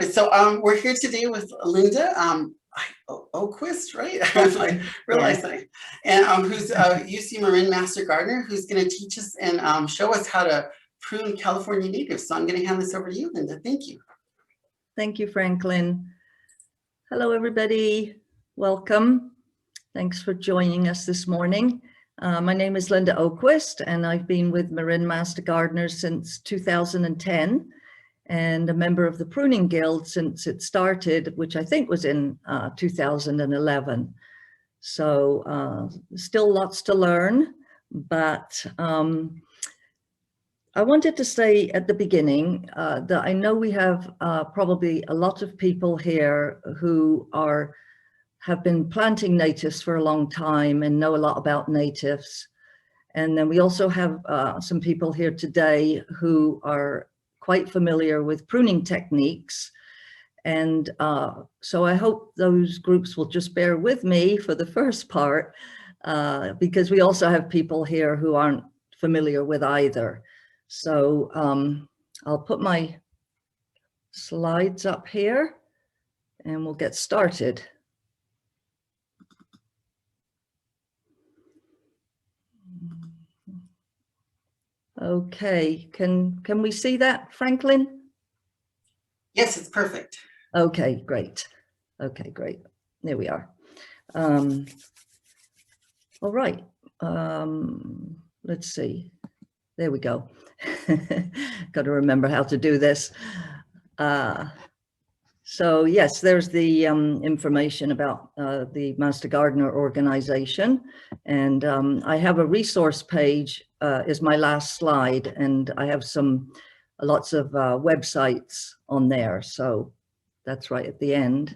started. So we're here today with Linda Oqvist, right? I realized that. And who's UC Marin Master Gardener, who's going to teach us and show us how to prune California natives. So I'm going to hand this over to you, Linda. Thank you. Thank you, Franklin. Hello, everybody. Welcome. Thanks for joining us this morning. My name is Linda Oqvist, and I've been with Marin Master Gardeners since 2010. And a member of the Pruning Guild since it started, which I think was in 2011. So still lots to learn, but I wanted to say at the beginning that I know we have probably a lot of people here who have been planting natives for a long time and know a lot about natives. And then we also have some people here today who are quite familiar with pruning techniques. And so I hope those groups will just bear with me for the first part, because we also have people here who aren't familiar with either. So I'll put my slides up here and we'll get started. Okay, can we see that, Franklin? Yes, it's perfect. Okay, great. Okay, great. There we are. All right. Let's see. There we go. Got to remember how to do this. So yes, there's the information about the Master Gardener organization. And I have a resource page is my last slide. And I have lots of websites on there. So that's right at the end.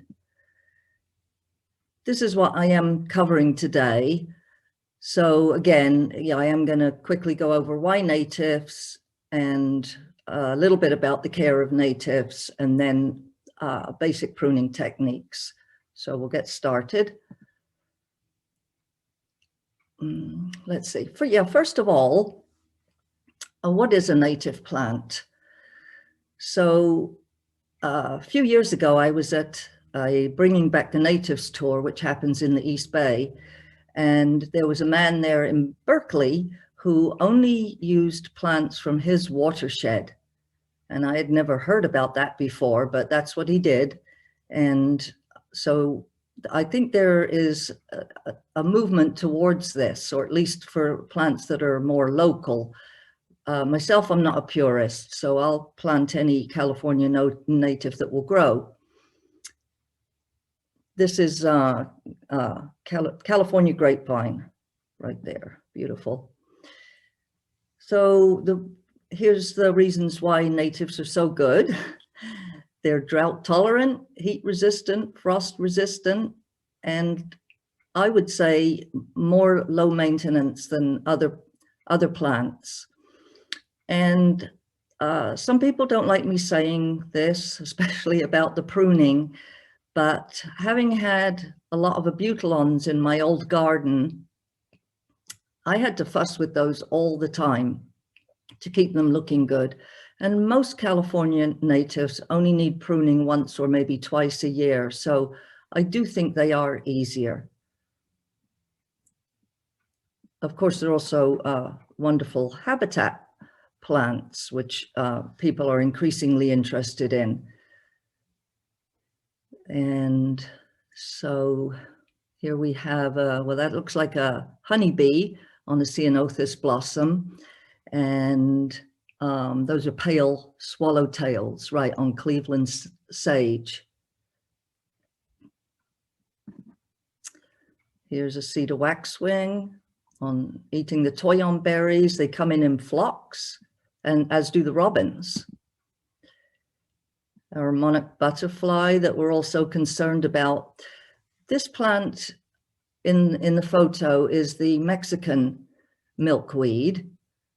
This is what I am covering today. So again, yeah, I am going to quickly go over why natives and a little bit about the care of natives and then basic pruning techniques. So we'll get started. Let's see. First of all, what is a native plant? So a few years ago, I was at a Bringing Back the Natives tour, which happens in the East Bay. And there was a man there in Berkeley who only used plants from his watershed. And I had never heard about that before, but that's what he did. And so I think there is a movement towards this, or at least for plants that are more local. Myself, I'm not a purist, so I'll plant any California native that will grow. This is California grapevine right there, beautiful. So here's the reasons why natives are so good. They're drought tolerant, heat resistant, frost resistant, and I would say more low maintenance than other plants. And some people don't like me saying this, especially about the pruning, but having had a lot of abutilons in my old garden, I had to fuss with those all the time to keep them looking good. And most California natives only need pruning once or maybe twice a year. So I do think they are easier. Of course, they're also wonderful habitat plants, which people are increasingly interested in. And so here we have, well, that looks like a honeybee on a Ceanothus blossom. And those are pale swallowtails, right, on Cleveland sage. Here's a cedar waxwing on eating the toyon berries. They come in flocks, and as do the robins. Our monarch butterfly that we're also concerned about. This plant in the photo is the Mexican milkweed.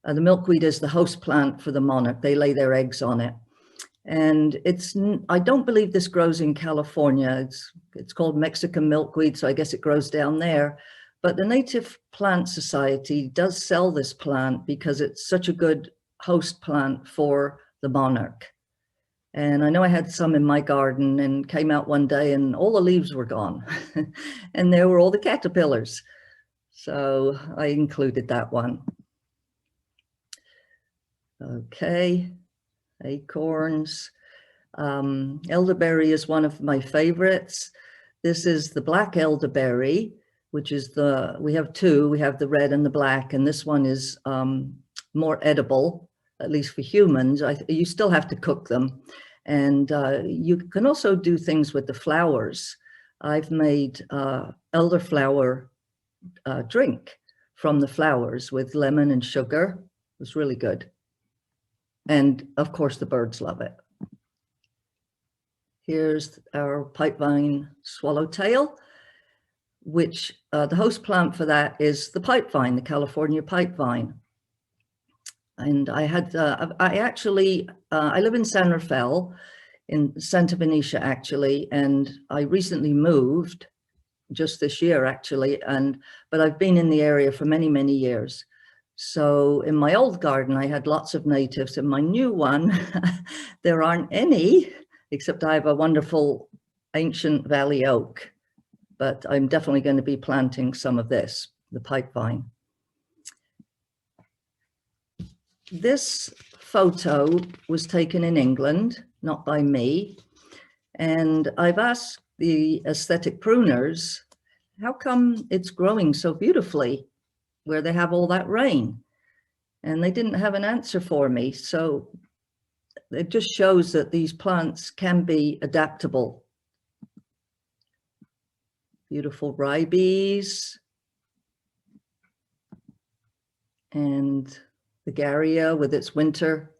The milkweed is the host plant for the monarch. They lay their eggs on it. And I don't believe this grows in California. It's called Mexican milkweed, so I guess it grows down there. But the Native Plant Society does sell this plant because it's such a good host plant for the monarch. And I know I had some in my garden and came out one day and all the leaves were gone and there were all the caterpillars. So I included that one. Okay, acorns. Elderberry is one of my favorites. This is the black elderberry, which is we have two, we have the red and the black, and this one is more edible, at least for humans. You still have to cook them. And you can also do things with the flowers. I've made elderflower drink from the flowers with lemon and sugar. It was really good. And of course, the birds love it. Here's our pipevine swallowtail, which the host plant for that is the pipevine, the California pipevine. And I live in San Rafael, in Santa Benicia actually, and I recently moved just this year actually, but I've been in the area for many, many years. So in my old garden, I had lots of natives. In my new one, there aren't any, except I have a wonderful ancient valley oak, but I'm definitely going to be planting some of this, the pipevine. This photo was taken in England, not by me. And I've asked the aesthetic pruners, how come it's growing so beautifully where they have all that rain? And they didn't have an answer for me. So it just shows that these plants can be adaptable. Beautiful ribes and the Garrya with its winter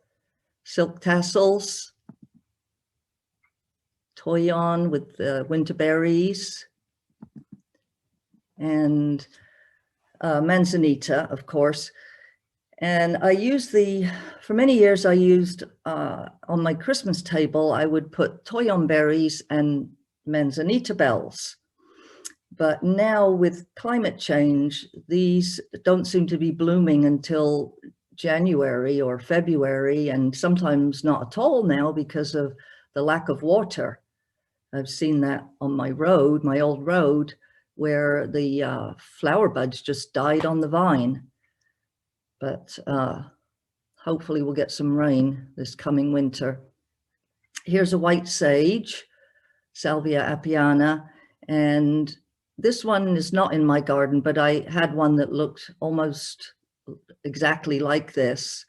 silk tassels, Toyon with the winter berries, and Manzanita, of course. And I use for many years I used, on my Christmas table, I would put Toyon berries and Manzanita bells. But now with climate change, these don't seem to be blooming until January or February, and sometimes not at all now because of the lack of water. I've seen that on my road, my old road, where the flower buds just died on the vine. But hopefully we'll get some rain this coming winter. Here's a white sage, Salvia appiana, and this one is not in my garden, but I had one that looked almost exactly like this.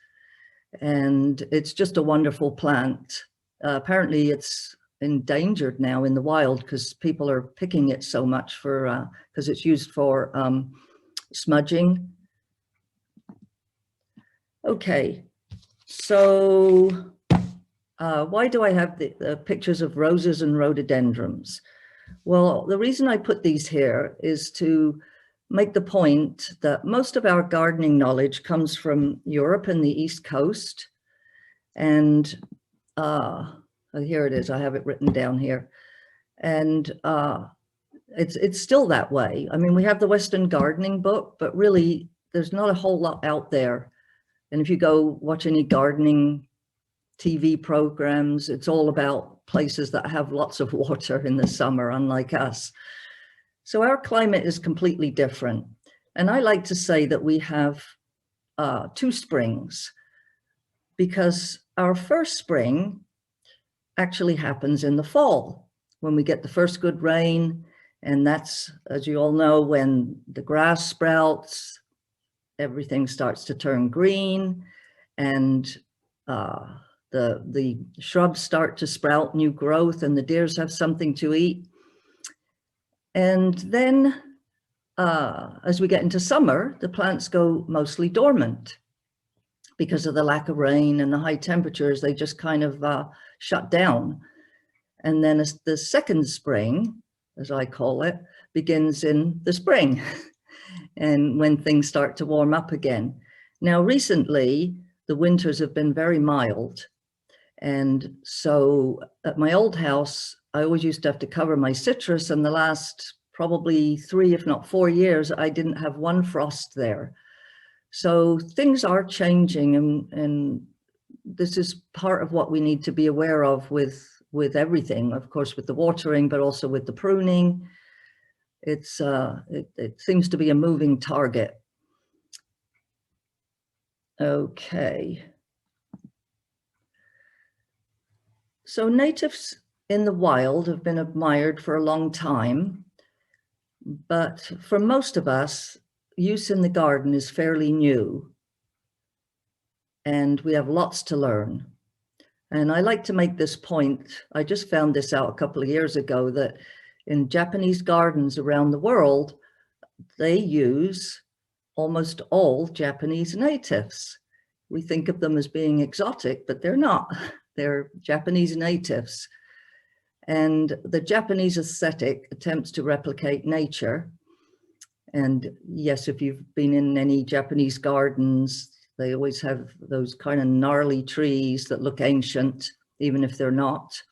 And it's just a wonderful plant. Apparently it's endangered now in the wild because people are picking it so much because it's used for smudging. Okay, so why do I have the pictures of roses and rhododendrons? Well, the reason I put these here is to make the point that most of our gardening knowledge comes from Europe and the East Coast. And here it is, I have it written down here. And it's still that way. I mean, we have the Western Gardening book, but really there's not a whole lot out there. And if you go watch any gardening TV programs, it's all about places that have lots of water in the summer, unlike us. So our climate is completely different. And I like to say that we have two springs, because our first spring actually happens in the fall when we get the first good rain. And that's, as you all know, when the grass sprouts, everything starts to turn green, and the shrubs start to sprout new growth, and the deers have something to eat. And then as we get into summer, the plants go mostly dormant because of the lack of rain and the high temperatures. They just kind of shut down. And then as the second spring, as I call it, begins in the spring and when things start to warm up again. Now, recently, the winters have been very mild. And so at my old house, I always used to have to cover my citrus, and the last probably 3, if not 4 years, I didn't have one frost there. So things are changing, and this is part of what we need to be aware of with everything, of course, with the watering, but also with the pruning. It seems to be a moving target. Okay. So natives in the wild have been admired for a long time, but for most of us, use in the garden is fairly new, and we have lots to learn. And I like to make this point. I just found this out a couple of years ago, that in Japanese gardens around the world, they use almost all Japanese natives. We think of them as being exotic, but they're not. They're Japanese natives. And the Japanese aesthetic attempts to replicate nature. And yes, if you've been in any Japanese gardens, they always have those kind of gnarly trees that look ancient, even if they're not.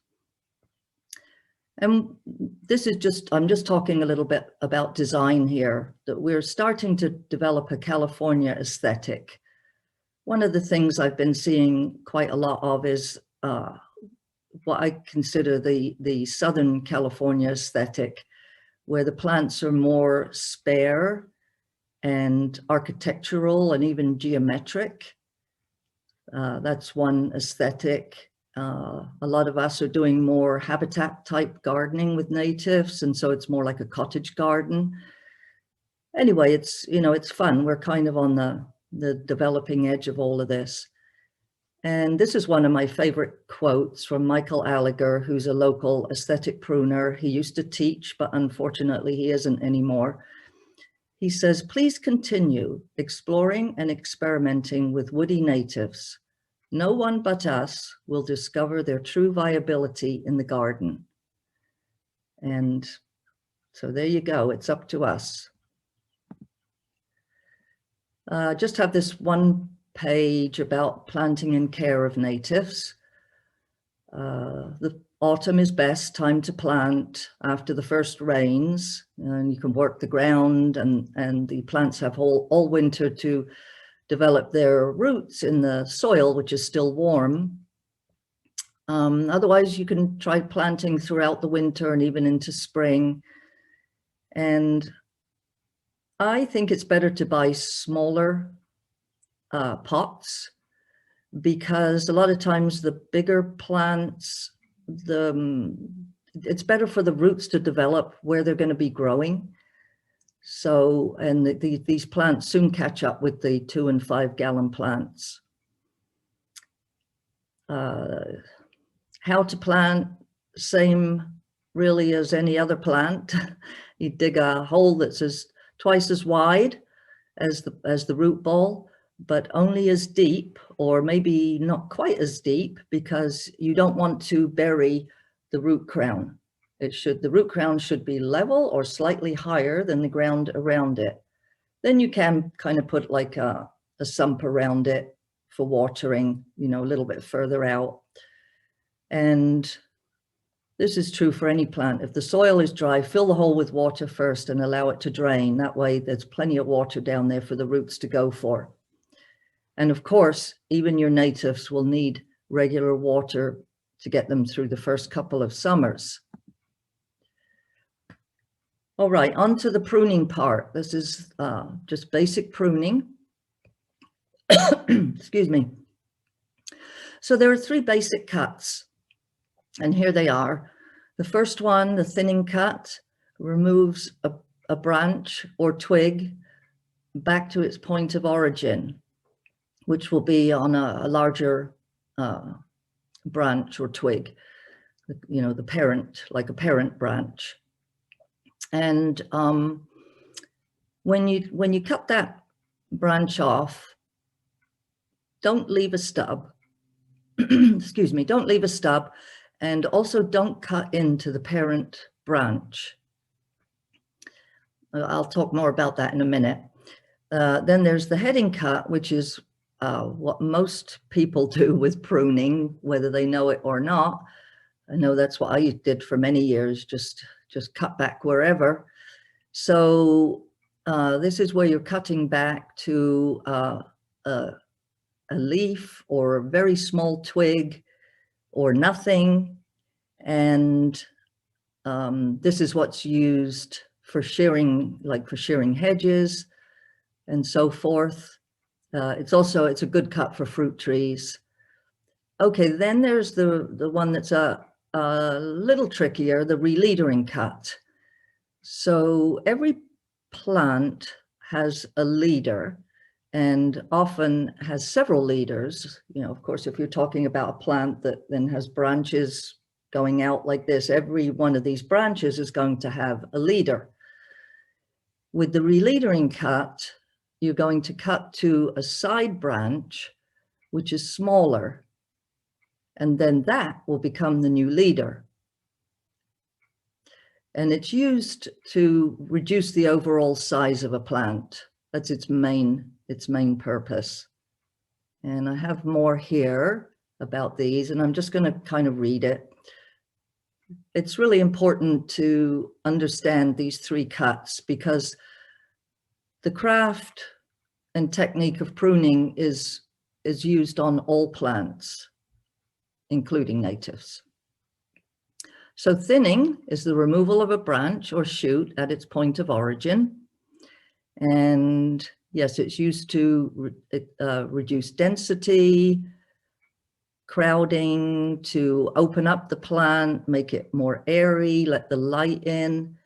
And this is just, I'm just talking a little bit about design here, that we're starting to develop a California aesthetic. One of the things I've been seeing quite a lot of is what I consider the Southern California aesthetic, where the plants are more spare and architectural and even geometric. That's one aesthetic. A lot of us are doing more habitat type gardening with natives, and so it's more like a cottage garden. Anyway, it's, you know, it's fun. We're kind of on the developing edge of all of this. And this is one of my favorite quotes from Michael Alliger, who's a local aesthetic pruner. He used to teach, but unfortunately he isn't anymore. He says, "Please continue exploring and experimenting with woody natives. No one but us will discover their true viability in the garden." And so there you go, it's up to us. Just have this one page about planting and care of natives. The autumn is best time to plant after the first rains, and you can work the ground, and the plants have all winter to develop their roots in the soil, which is still warm. Otherwise, you can try planting throughout the winter and even into spring. And I think it's better to buy smaller pots, because a lot of times the bigger plants, it's better for the roots to develop where they're going to be growing. So, and these plants soon catch up with the 2 and 5 gallon plants. How to plant, same really as any other plant. You dig a hole that's twice as wide as the root ball, but only as deep, or maybe not quite as deep, because you don't want to bury the root crown. The root crown should be level or slightly higher than the ground around it. Then you can kind of put like a sump around it for watering, you know, a little bit further out. And this is true for any plant. If the soil is dry, fill the hole with water first and allow it to drain. That way there's plenty of water down there for the roots to go for. And of course, even your natives will need regular water to get them through the first couple of summers. All right, on to the pruning part. This is just basic pruning. Excuse me. So there are 3 basic cuts, and here they are. The first one, the thinning cut, removes a branch or twig back to its point of origin, which will be on a larger branch or twig, you know, the parent, like a parent branch. And when you cut that branch off, don't leave a stub. Excuse me, don't leave a stub, and also don't cut into the parent branch. I'll talk more about that in a minute. Then there's the heading cut, which is what most people do with pruning, whether they know it or not. I know that's what I did for many years, just cut back wherever. So this is where you're cutting back to a leaf or a very small twig or nothing. And this is what's used for shearing, like for shearing hedges and so forth. It's a good cut for fruit trees. Okay, then there's the one that's a little trickier, the releadering cut. So every plant has a leader and often has several leaders. You know, of course, if you're talking about a plant that then has branches going out like this, every one of these branches is going to have a leader. With the releadering cut, you're going to cut to a side branch, which is smaller, and then that will become the new leader. And it's used to reduce the overall size of a plant. That's its main purpose. And I have more here about these, and I'm just going to kind of read it. It's really important to understand these three cuts because the craft and technique of pruning is used on all plants, including natives. So thinning is the removal of a branch or shoot at its point of origin. And yes, it's used to reduce density, crowding, to open up the plant, make it more airy, let the light in.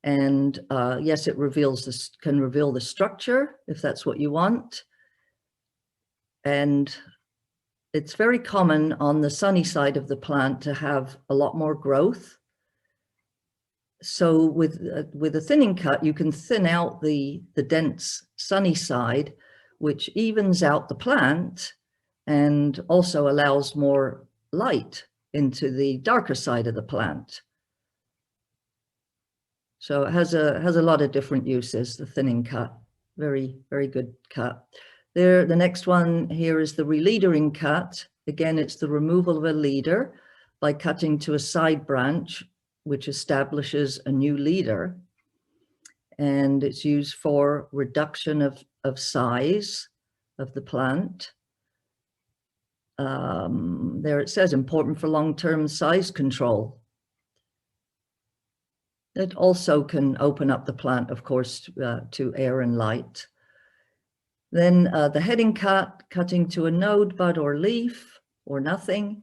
And yes, it can reveal the structure if that's what you want. And it's very common on the sunny side of the plant to have a lot more growth. So with a thinning cut, you can thin out the dense sunny side, which evens out the plant and also allows more light into the darker side of the plant. So it has a lot of different uses, the thinning cut. Very, very good cut. There, the next one here is the releadering cut. Again, it's the removal of a leader by cutting to a side branch, which establishes a new leader. And it's used for reduction of size of the plant. There it says important for long-term size control. It also can open up the plant, of course, to air and light. Then the heading cut, cutting to a node, bud, or leaf, or nothing.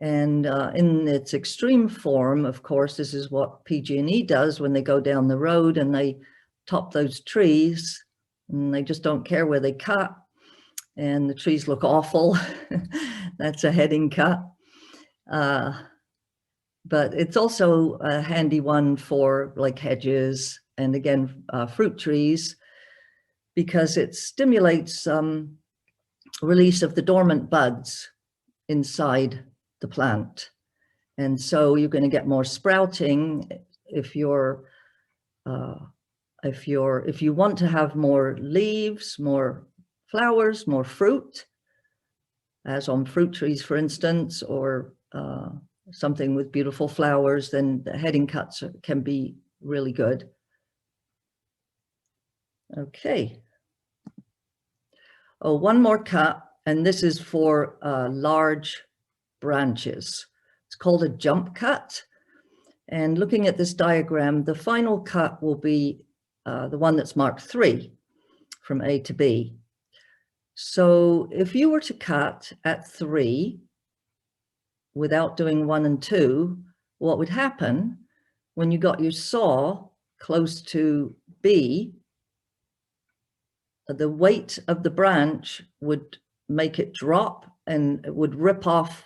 And in its extreme form, of course, this is what PG&E does when they go down the road and they top those trees, and they just don't care where they cut, and the trees look awful. That's a heading cut. But it's also a handy one for like hedges and again, fruit trees, because it stimulates release of the dormant buds inside the plant. And so you're going to get more sprouting if you want to have more leaves, more flowers, more fruit, as on fruit trees, for instance, or something with beautiful flowers, then the heading cuts can be really good. Okay. Oh, one more cut, and this is for large branches. It's called a jump cut. And looking at this diagram, the final cut will be the one that's marked 3 from A to B. So if you were to cut at 3 without doing 1 and 2, what would happen when you got your saw close to B, the weight of the branch would make it drop and it would rip off,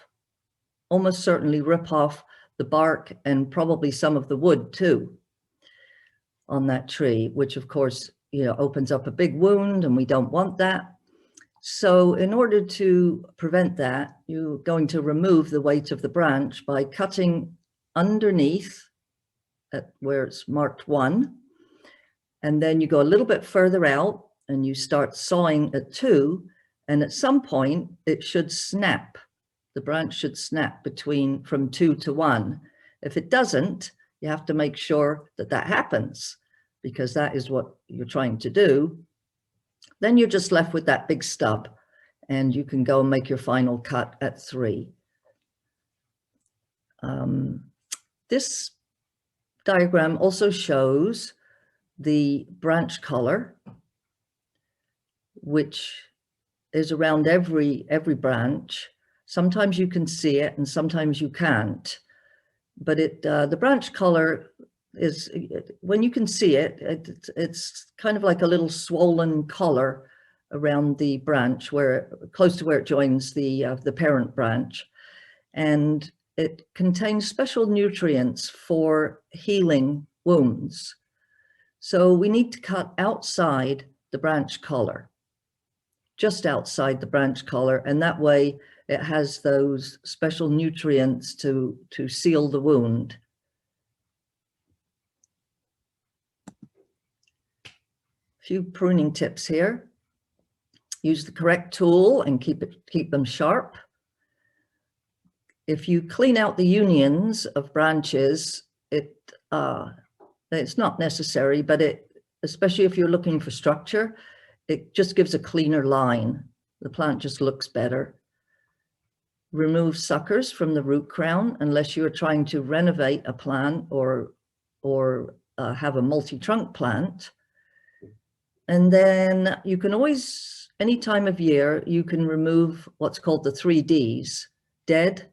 almost certainly rip off the bark and probably some of the wood too on that tree, which of course, opens up a big wound, and we don't want that. So in order to prevent that, you're going to remove the weight of the branch by cutting underneath at where it's marked 1. And then you go a little bit further out and you start sawing at 2. And at some point it should snap. The branch should snap from 2 to 1. If it doesn't, you have to make sure that that happens, because that is what you're trying to do. Then you're just left with that big stub, and you can go and make your final cut at 3. This diagram also shows the branch color, which is around every branch. Sometimes you can see it and sometimes you can't, but the branch color is, when you can see it, it's kind of like a little swollen color around the branch, where close to where it joins the parent branch, and it contains special nutrients for healing wounds. So we need to cut outside the branch collar, just outside the branch collar, and that way it has those special nutrients to seal the wound. A few pruning tips here. Use the correct tool and keep them sharp. If you clean out the unions of branches, it's not necessary, but especially if you're looking for structure, it just gives a cleaner line. The plant just looks better. Remove suckers from the root crown unless you're trying to renovate a plant or have a multi-trunk plant. And then you can always, any time of year, you can remove what's called the 3 Ds: dead,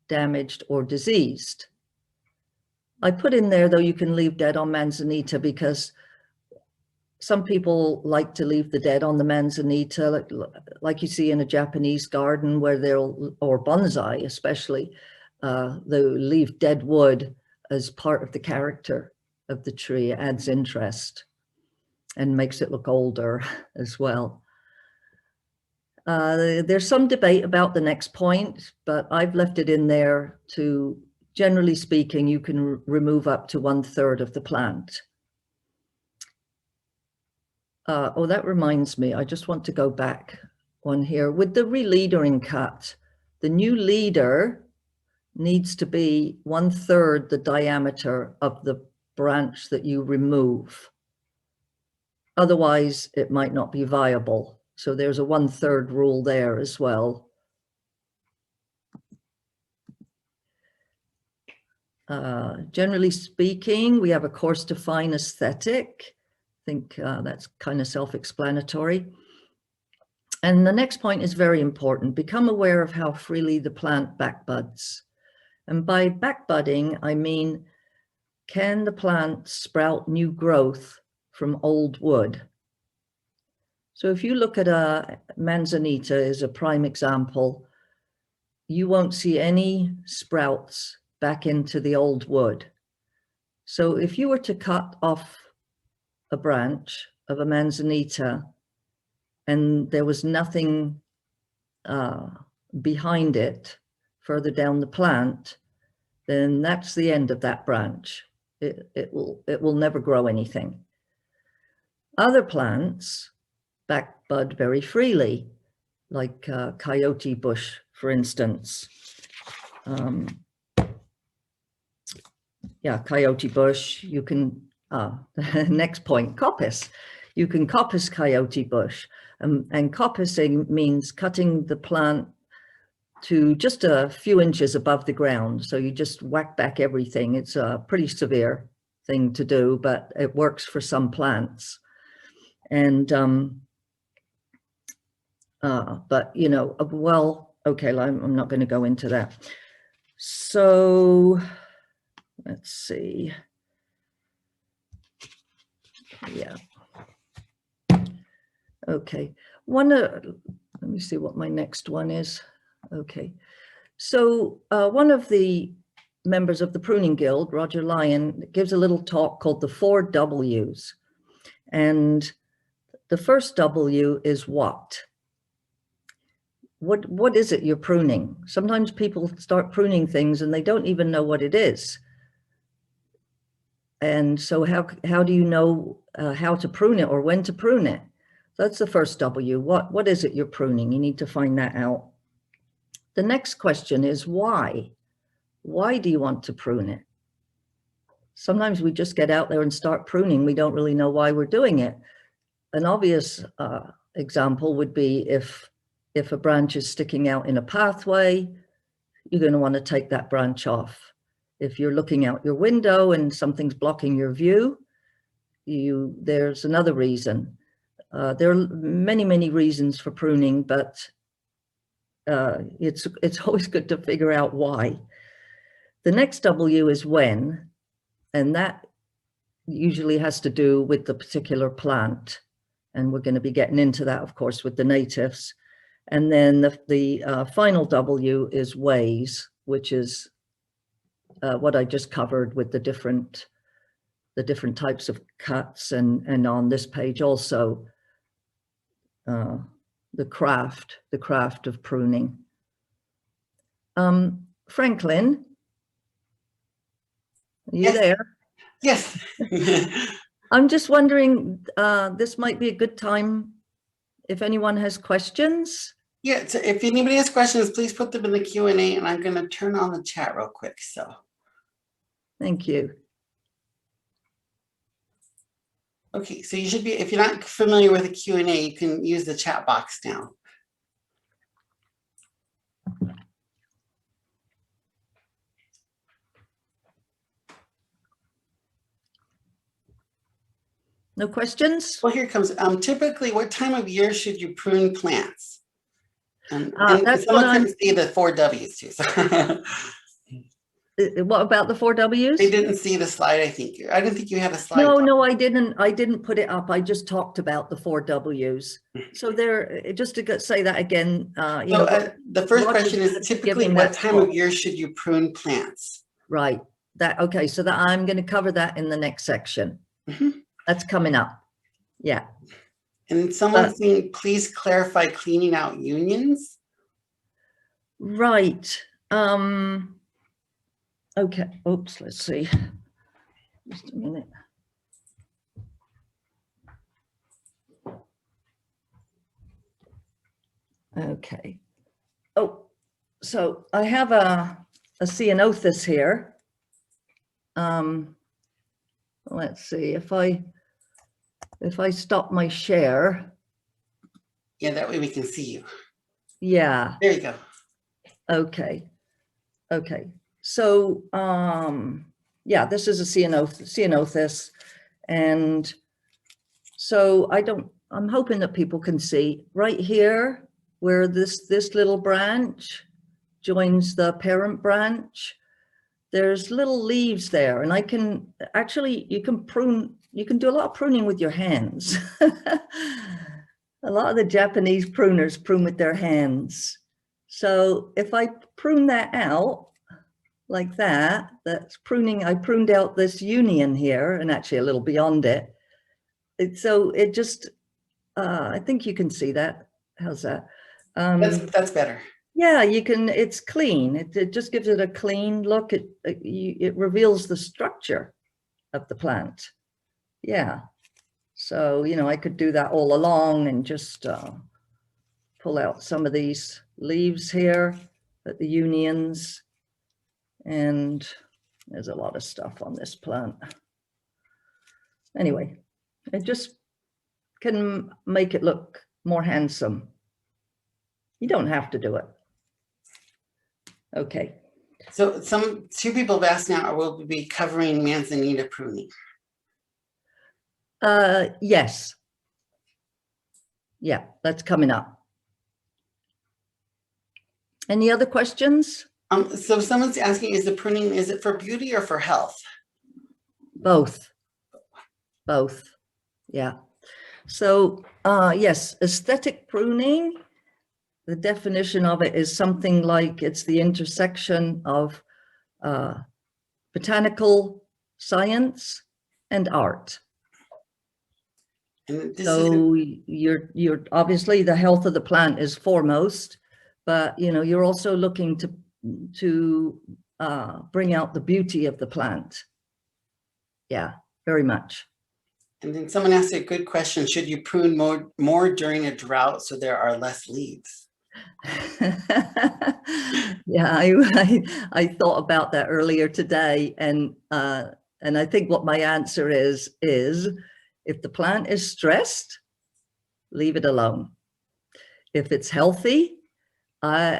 damaged, or diseased. I put in there, though, you can leave dead on Manzanita, because some people like to leave the dead on the Manzanita, like you see in a Japanese garden where or bonsai especially, they'll leave dead wood as part of the character of the tree. It adds interest and makes it look older as well. There's some debate about the next point, but I've left it in there to, generally speaking, you can remove up to 1/3 of the plant. Oh, that reminds me, I just want to go back one here. With the re-leadering cut, the new leader needs to be 1/3 the diameter of the branch that you remove. Otherwise, it might not be viable. So there's a 1/3 rule there as well. Generally speaking, we have a coarse to fine aesthetic. I think that's kind of self-explanatory. And the next point is very important. Become aware of how freely the plant backbuds. And by backbudding, I mean, can the plant sprout new growth from old wood? So if you look at a Manzanita as a prime example, you won't see any sprouts back into the old wood. So if you were to cut off a branch of a Manzanita and there was nothing behind it further down the plant, then that's the end of that branch. It will never grow anything. Other plants backbud very freely, like coyote bush, for instance. Yeah, coyote bush, you can, next point, coppice. You can coppice coyote bush. And coppicing means cutting the plant to just a few inches above the ground. So you just whack back everything. It's a pretty severe thing to do, but it works for some plants. And, but, you know, well, okay, I'm not going to go into that. So let's see. Yeah. Okay. Let me see what my next one is. Okay. So one of the members of the Pruning Guild, Roger Lyon, gives a little talk called the 4 W's. And the first W is what? What is it you're pruning? Sometimes people start pruning things and they don't even know what it is. And so how do you know how to prune it or when to prune it? That's the first W. What is it you're pruning? You need to find that out. The next question is why? Why do you want to prune it? Sometimes we just get out there and start pruning. We don't really know why we're doing it. An obvious example would be if if a branch is sticking out in a pathway, you're going to want to take that branch off. If you're looking out your window and something's blocking your view, there's another reason. There are many, many reasons for pruning, but it's always good to figure out why. The next W is when, and that usually has to do with the particular plant. And we're going to be getting into that, of course, with the natives. And then the final W is ways, which is what I just covered with the different types of cuts, and on this page also the craft of pruning. Franklin, are you there? Yes. I'm just wondering, this might be a good time if anyone has questions. Yeah, so if anybody has questions, please put them in the Q&A, and I'm going to turn on the chat real quick. So, thank you. Okay, so you should be, if you're not familiar with the Q&A, you can use the chat box now. No questions? Well, here it comes. Typically, what time of year should you prune plants? And someone couldn't see the 4 W's too. So. What about the 4 W's? They didn't see the slide, I think. I didn't think you had a slide. No, I didn't put it up. I just talked about the 4 W's. So there, just to say that again. The first question is typically what time of year should you prune plants? Right. Okay. So that I'm going to cover that in the next section. That's coming up. Yeah. And someone's saying, please clarify cleaning out unions. Right. Okay. Oops. Let's see. Just a minute. Okay. Oh, so I have a Ceanothus here. Let's see if I stop my share. Yeah, that way we can see you. Yeah. There you go. Okay. Okay. So, yeah, this is a Ceanothus. And so I'm hoping that people can see right here where this little branch joins the parent branch. There's little leaves there, and you can prune, you can do a lot of pruning with your hands. A lot of the Japanese pruners prune with their hands. So if I prune that out like that, that's pruning. I pruned out this union here and actually a little beyond it. So it just, I think you can see that. How's that? That's better. Yeah, you can, it's clean. It just gives it a clean look. It reveals the structure of the plant. Yeah. So, I could do that all along and just pull out some of these leaves here at the unions. And there's a lot of stuff on this plant. Anyway, it just can make it look more handsome. You don't have to do it. Okay. So two people have asked now, will we be covering Manzanita pruning? Yes. Yeah, that's coming up. Any other questions? So someone's asking, is it for beauty or for health? Both. Both. Yeah. So, yes, aesthetic pruning, the definition of it is something like it's the intersection of botanical science and art. And so you're obviously the health of the plant is foremost, but you're also looking to bring out the beauty of the plant. Yeah, very much. And then someone asked a good question: should you prune more during a drought so there are less leaves? Yeah, I thought about that earlier today, and I think what my answer is if the plant is stressed, leave it alone. If it's healthy,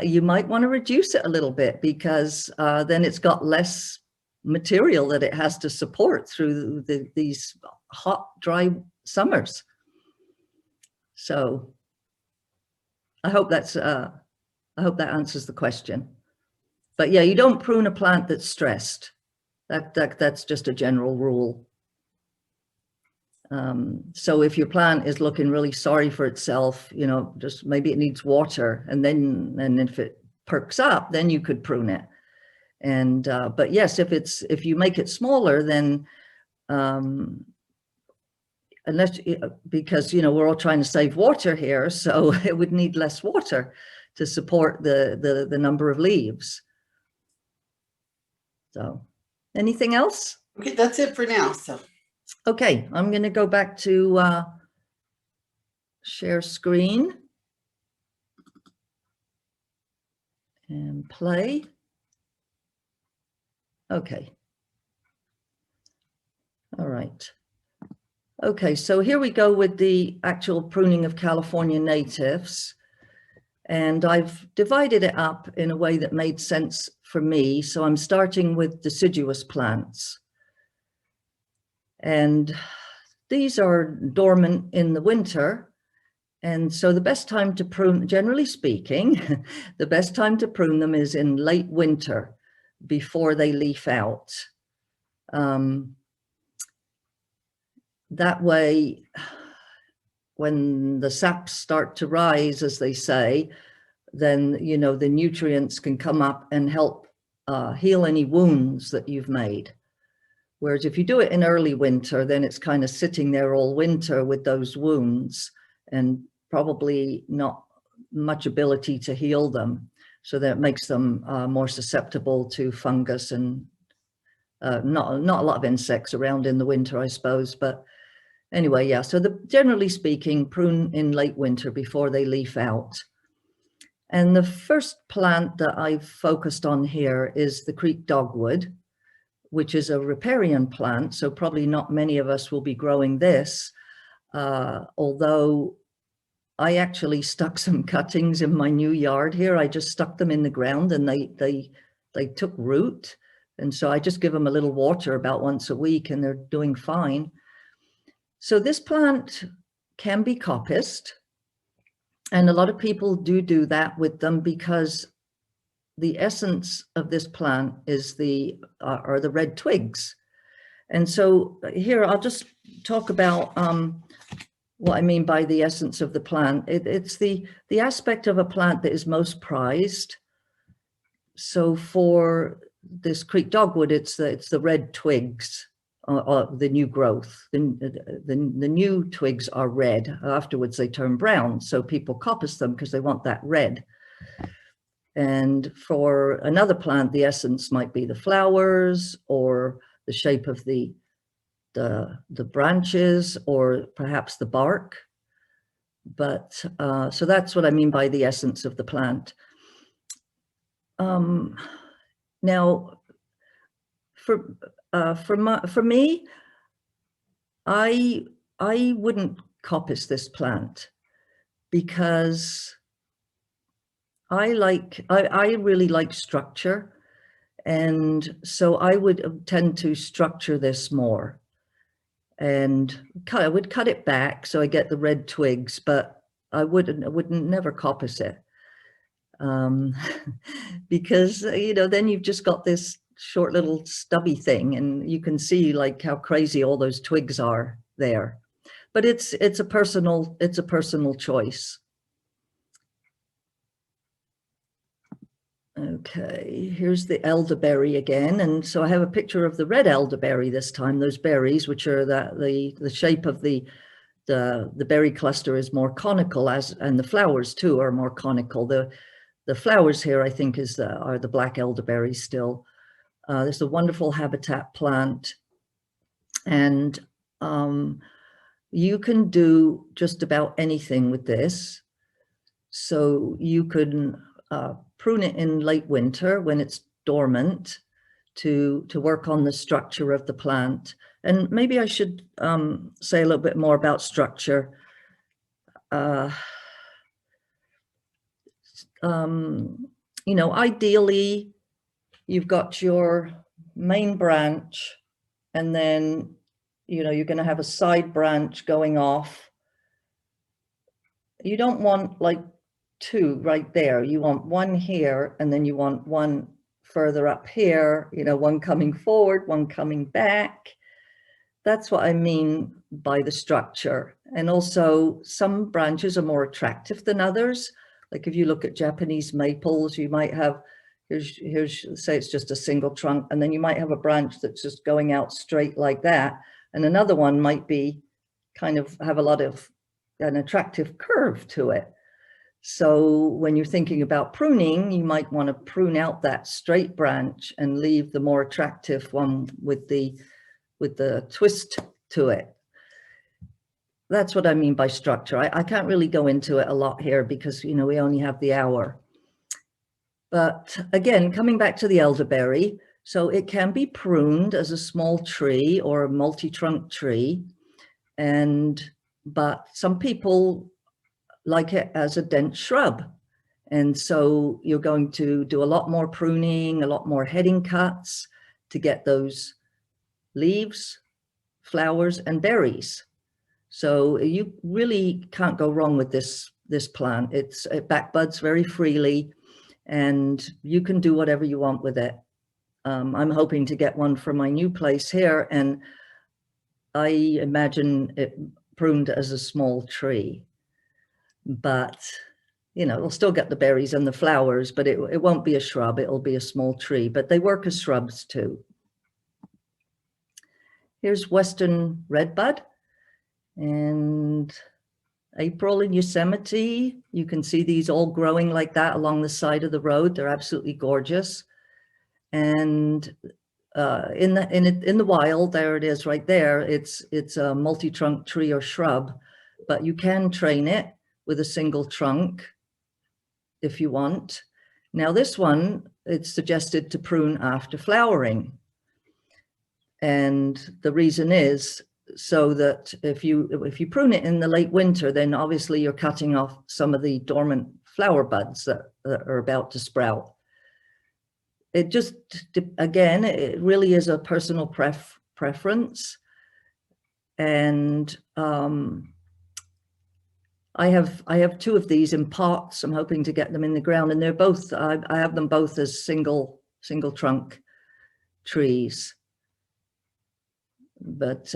you might want to reduce it a little bit, because then it's got less material that it has to support through these hot, dry summers. So I hope that answers the question. But yeah, you don't prune a plant that's stressed. That's just a general rule. So if your plant is looking really sorry for itself, you know, just maybe it needs water, and if it perks up, then you could prune it. And but yes, if you make it smaller, then because, you know, we're all trying to save water here, so it would need less water to support the number of leaves. So anything else? Okay, that's it for now. So okay, I'm going to go back to share screen and play. Okay. All right. Okay, so here we go with the actual pruning of California natives. And I've divided it up in a way that made sense for me. So I'm starting with deciduous plants. And these are dormant in the winter. And so the best time to prune, generally speaking, the best time to prune them is in late winter before they leaf out. That way, when the saps start to rise, as they say, then, you know, the nutrients can come up and help heal any wounds that you've made. Whereas if you do it in early winter, then it's kind of sitting there all winter with those wounds and probably not much ability to heal them. So that makes them more susceptible to fungus and not a lot of insects around in the winter, I suppose. But anyway, yeah, so generally speaking, prune in late winter before they leaf out. And the first plant that I've focused on here is the creek dogwood, which is a riparian plant. So probably not many of us will be growing this, although I actually stuck some cuttings in my new yard here. I just stuck them in the ground and they took root. And so I just give them a little water about once a week and they're doing fine. So this plant can be coppiced, and a lot of people do that with them because the essence of this plant is are the red twigs. And so here I'll just talk about what I mean by the essence of the plant. It's the aspect of a plant that is most prized. So for this creek dogwood, it's the red twigs, the new growth. The new twigs are red. Afterwards, they turn brown. So people coppice them because they want that red. And for another plant, the essence might be the flowers or the shape of the branches or perhaps the bark. But so that's what I mean by the essence of the plant. Now, for me, I wouldn't coppice this plant because I really like structure, and so I would tend to structure this more, and I would cut it back so I get the red twigs, but I wouldn't never coppice it. Because, you know, then you've just got this short little stubby thing and you can see like how crazy all those twigs are there. But it's a personal choice. Okay, here's the elderberry again. And so I have a picture of the red elderberry this time, those berries, which are the shape of the berry cluster is more conical, and the flowers too are more conical. The flowers here, I think, are the black elderberry still. This is a wonderful habitat plant. And you can do just about anything with this. So you can prune it in late winter when it's dormant to work on the structure of the plant. And maybe I should say a little bit more about structure. you know, ideally, you've got your main branch, and then, you know, you're going to have a side branch going off. You don't want like two right there. You want one here, and then you want one further up here, you know, one coming forward, one coming back. That's what I mean by the structure. And also some branches are more attractive than others. Like if you look at Japanese maples, you might have, here's say it's just a single trunk, and then you might have a branch that's just going out straight like that. And another one might be kind of have a lot of an attractive curve to it. So when you're thinking about pruning, you might want to prune out that straight branch and leave the more attractive one with the twist to it. That's what I mean by structure. I can't really go into it a lot here because, you know, we only have the hour. But again, coming back to the elderberry, so it can be pruned as a small tree or a multi-trunk tree. But some people like it as a dense shrub. And so you're going to do a lot more pruning, a lot more heading cuts to get those leaves, flowers, and berries. So you really can't go wrong with this plant. It backbuds very freely, and you can do whatever you want with it. I'm hoping to get one for my new place here, and I imagine it pruned as a small tree. But, you know, it'll still get the berries and the flowers, but it won't be a shrub. It'll be a small tree, but they work as shrubs too. Here's Western Redbud, and April in Yosemite. You can see these all growing like that along the side of the road. They're absolutely gorgeous. And in the wild, there it is right there. It's a multi-trunk tree or shrub, but you can train it with a single trunk if you want. Now this one, it's suggested to prune after flowering. And the reason is so that if you prune it in the late winter, then obviously you're cutting off some of the dormant flower buds that are about to sprout. It just, again, it really is a personal preference. And I have two of these in pots. I'm hoping to get them in the ground, and they're both, I have them both as single trunk trees. But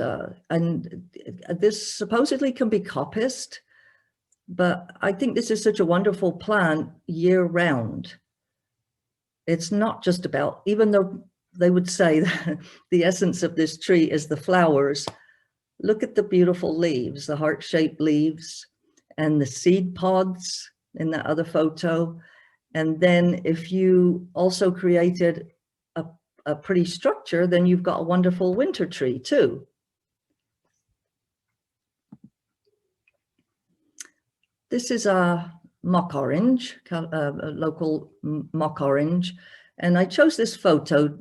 and this supposedly can be coppiced, but I think this is such a wonderful plant year round. It's not just about, even though they would say that the essence of this tree is the flowers, look at the beautiful leaves, the heart-shaped leaves, and the seed pods in that other photo. And then if you also created a pretty structure, then you've got a wonderful winter tree too. This is a mock orange, a local mock orange. And I chose this photo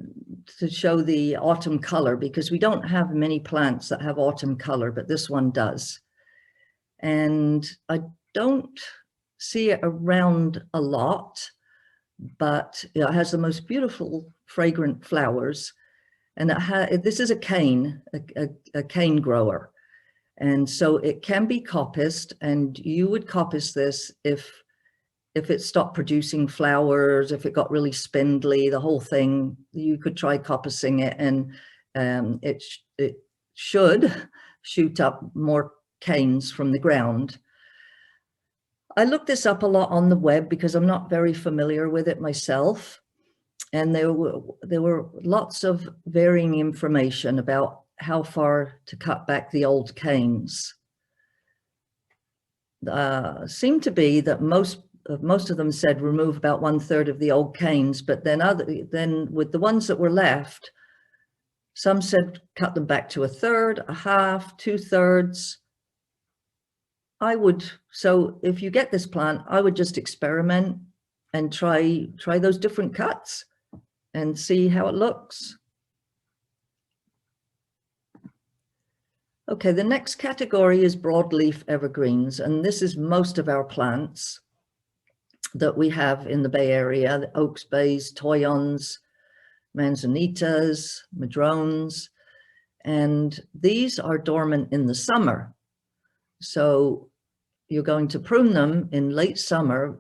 to show the autumn color because we don't have many plants that have autumn color, but this one does. And I don't see it around a lot, but it has the most beautiful fragrant flowers. And this is a cane, a cane grower. And so it can be coppiced, and you would coppice this if it stopped producing flowers, if it got really spindly, the whole thing, you could try coppicing it, and it should shoot up more canes from the ground. I looked this up a lot on the web because I'm not very familiar with it myself. And there were lots of varying information about how far to cut back the old canes. Seemed to be that most of them said remove about 1/3 of the old canes, but then with the ones that were left, some said cut them back to 1/3, 1/2, 2/3. So if you get this plant, I would just experiment and try those different cuts and see how it looks. Okay, the next category is broadleaf evergreens, and this is most of our plants. that we have in the Bay Area, the oaks, bays, toyons, manzanitas, madrones, and these are dormant in the summer. So you're going to prune them in late summer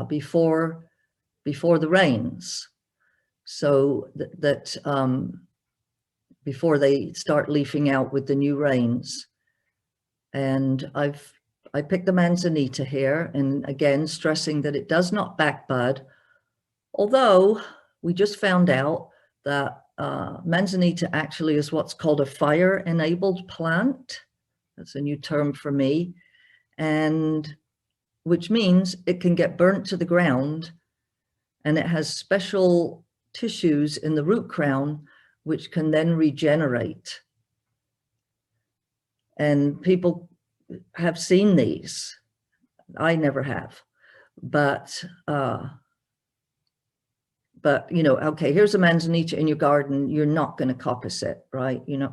before the rains, so that before they start leafing out with the new rains. And I picked the Manzanita here, and again, stressing that it does not backbud, although we just found out that Manzanita actually is what's called a fire-enabled plant. That's a new term for me, and which means it can get burnt to the ground, and it has special tissues in the root crown which can then regenerate. And people have seen these. I never have, but you know, okay, here's a Manzanita in your garden. You're not going to coppice it, right? You know,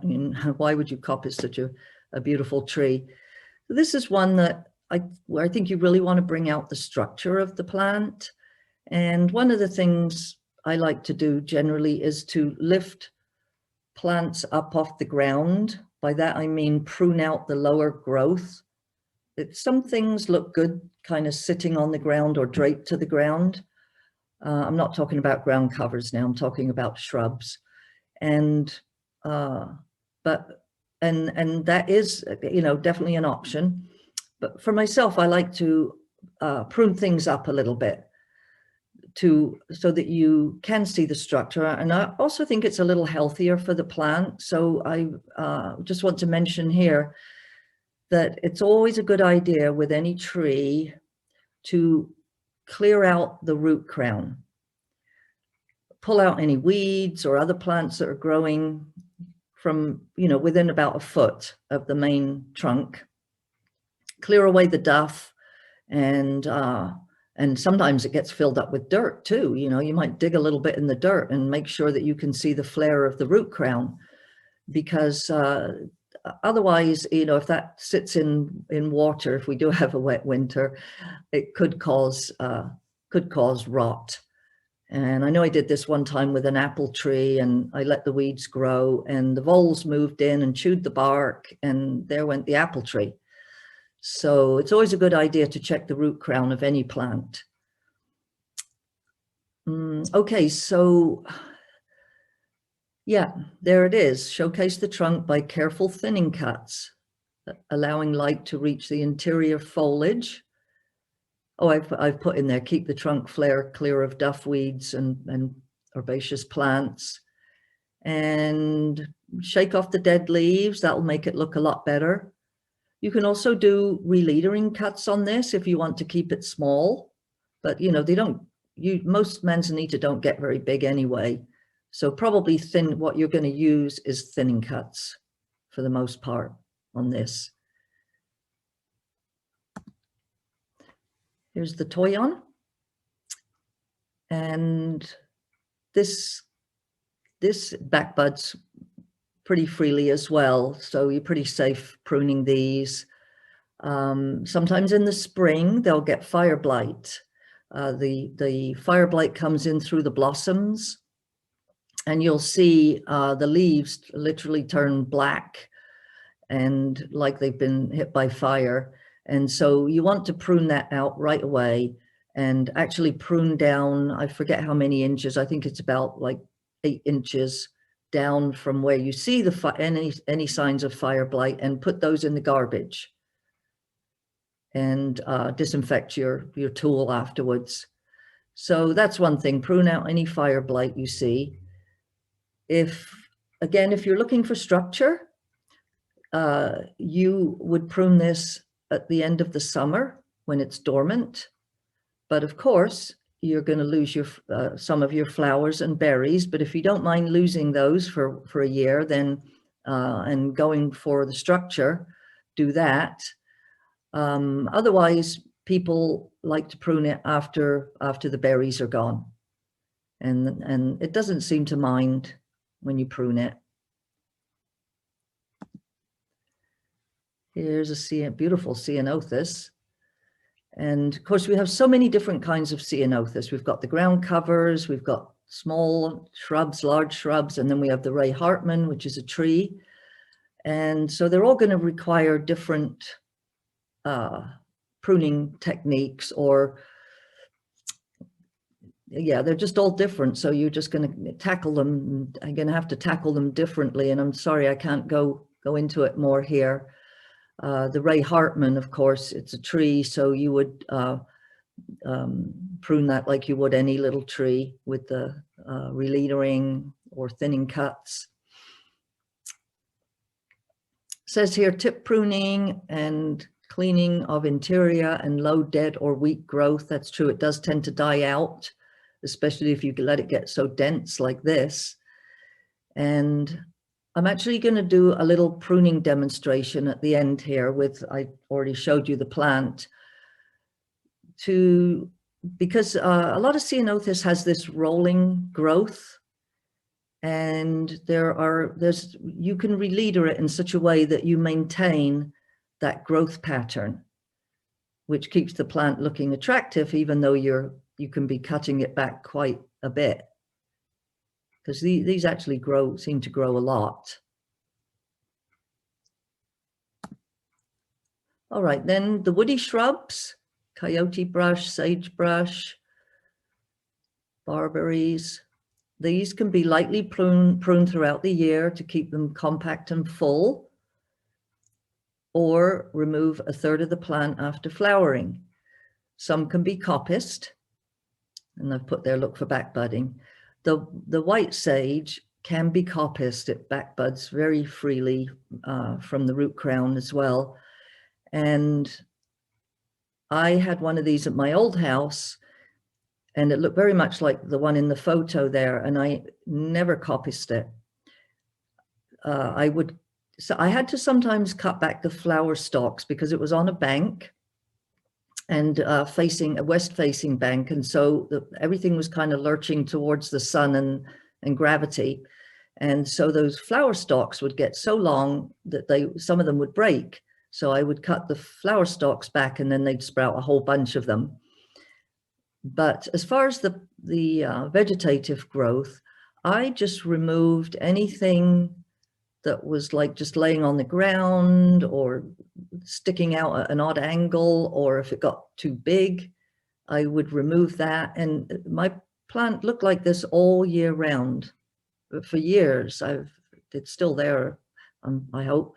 why would you coppice such a beautiful tree? This is one that where I think you really want to bring out the structure of the plant. And one of the things I like to do generally is to lift plants up off the ground. By that, I mean prune out the lower growth. Some things look good kind of sitting on the ground or draped to the ground. I'm not talking about ground covers now, I'm talking about shrubs. And that is, you know, definitely an option. But for myself, I like to prune things up a little bit so that you can see the structure. And I also think it's a little healthier for the plant. So I just want to mention here that it's always a good idea with any tree to clear out the root crown, pull out any weeds or other plants that are growing from, you know, within about a foot of the main trunk, clear away the duff, and sometimes it gets filled up with dirt too. You know, you might dig a little bit in the dirt and make sure that you can see the flare of the root crown, because otherwise, you know, if that sits in water, if we do have a wet winter, it could cause rot. And I know I did this one time with an apple tree, and I let the weeds grow, and the voles moved in and chewed the bark, and there went the apple tree. So it's always a good idea to check the root crown of any plant. Okay, so yeah, there it is. Showcase the trunk by careful thinning cuts, allowing light to reach the interior foliage. Oh, I've put in there, keep the trunk flare clear of duff weeds and herbaceous plants, and shake off the dead leaves. That'll make it look a lot better. You can also do re-leadering cuts on this if you want to keep it small, but you know, most Manzanita don't get very big anyway. So probably what you're going to use is thinning cuts for the most part on this. Here's the toyon. And this backbuds pretty freely as well. So you're pretty safe pruning these. Sometimes in the spring, they'll get fire blight. The fire blight comes in through the blossoms, and you'll see the leaves literally turn black and like they've been hit by fire. And so you want to prune that out right away, and actually prune down, I forget how many inches, I think it's about like 8 inches down from where you see any signs of fire blight, and put those in the garbage and disinfect your tool afterwards. So that's one thing, prune out any fire blight you see. If you're looking for structure, you would prune this at the end of the summer when it's dormant. But of course, you're going to lose some of your flowers and berries. But if you don't mind losing those for a year, then and going for the structure, do that. Otherwise, people like to prune it after the berries are gone, and it doesn't seem to mind when you prune it. Here's a beautiful Ceanothus. And of course, we have so many different kinds of Ceanothus. We've got the ground covers, we've got small shrubs, large shrubs, and then we have the Ray Hartman, which is a tree. And so they're all going to require different pruning techniques, or yeah, they're just all different. So you're just going to tackle them. I'm going to have to tackle them differently. And I'm sorry, I can't go into it more here. The Ray Hartman, of course, it's a tree. So you would prune that like you would any little tree with the releadering or thinning cuts. It says here, tip pruning and cleaning of interior and low dead or weak growth. That's true. It does tend to die out, especially if you let it get so dense like this. And I'm actually going to do a little pruning demonstration at the end here with, I already showed you the plant, because a lot of Ceanothus has this rolling growth, and you can releader it in such a way that you maintain that growth pattern, which keeps the plant looking attractive, even though you can be cutting it back quite a bit, because these actually seem to grow a lot. All right, then the woody shrubs, coyote brush, sagebrush, barberries. These can be lightly pruned throughout the year to keep them compact and full, or remove a third of the plant after flowering. Some can be coppiced, and I've put there, look for back budding. The white sage can be coppiced. It back buds very freely from the root crown as well. And I had one of these at my old house, and it looked very much like the one in the photo there, and I never coppiced it. So I had to sometimes cut back the flower stalks because it was on a bank and facing a west-facing bank, and so everything was kind of lurching towards the sun and gravity, and so those flower stalks would get so long that some of them would break. So I would cut the flower stalks back, and then they'd sprout a whole bunch of them. But as far as the vegetative growth, I just removed anything that was like just laying on the ground or sticking out at an odd angle, or if it got too big, I would remove that. And my plant looked like this all year round. For years, it's still there, I hope.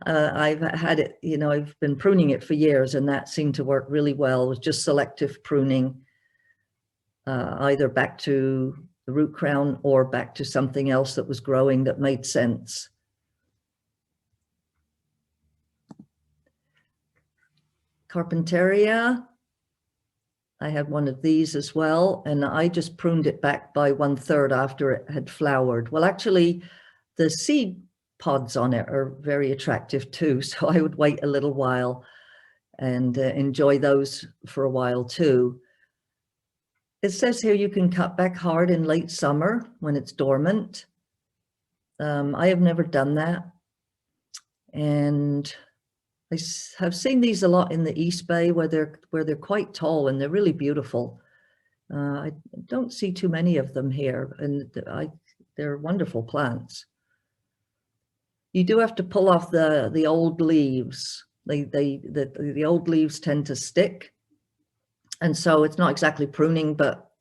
I've had it, I've been pruning it for years, and that seemed to work really well. It was just selective pruning, either back to the root crown or back to something else that was growing that made sense. Carpentaria, I had one of these as well, and I just pruned it back by 1/3 after it had flowered. Well, actually, the seed pods on it are very attractive too, so I would wait a little while and enjoy those for a while too. It says here you can cut back hard in late summer when it's dormant. I have never done that, and I have seen these a lot in the East Bay where they're quite tall and they're really beautiful. I don't see too many of them here, and they're wonderful plants. You do have to pull off the old leaves. The old leaves tend to stick, and so it's not exactly pruning, but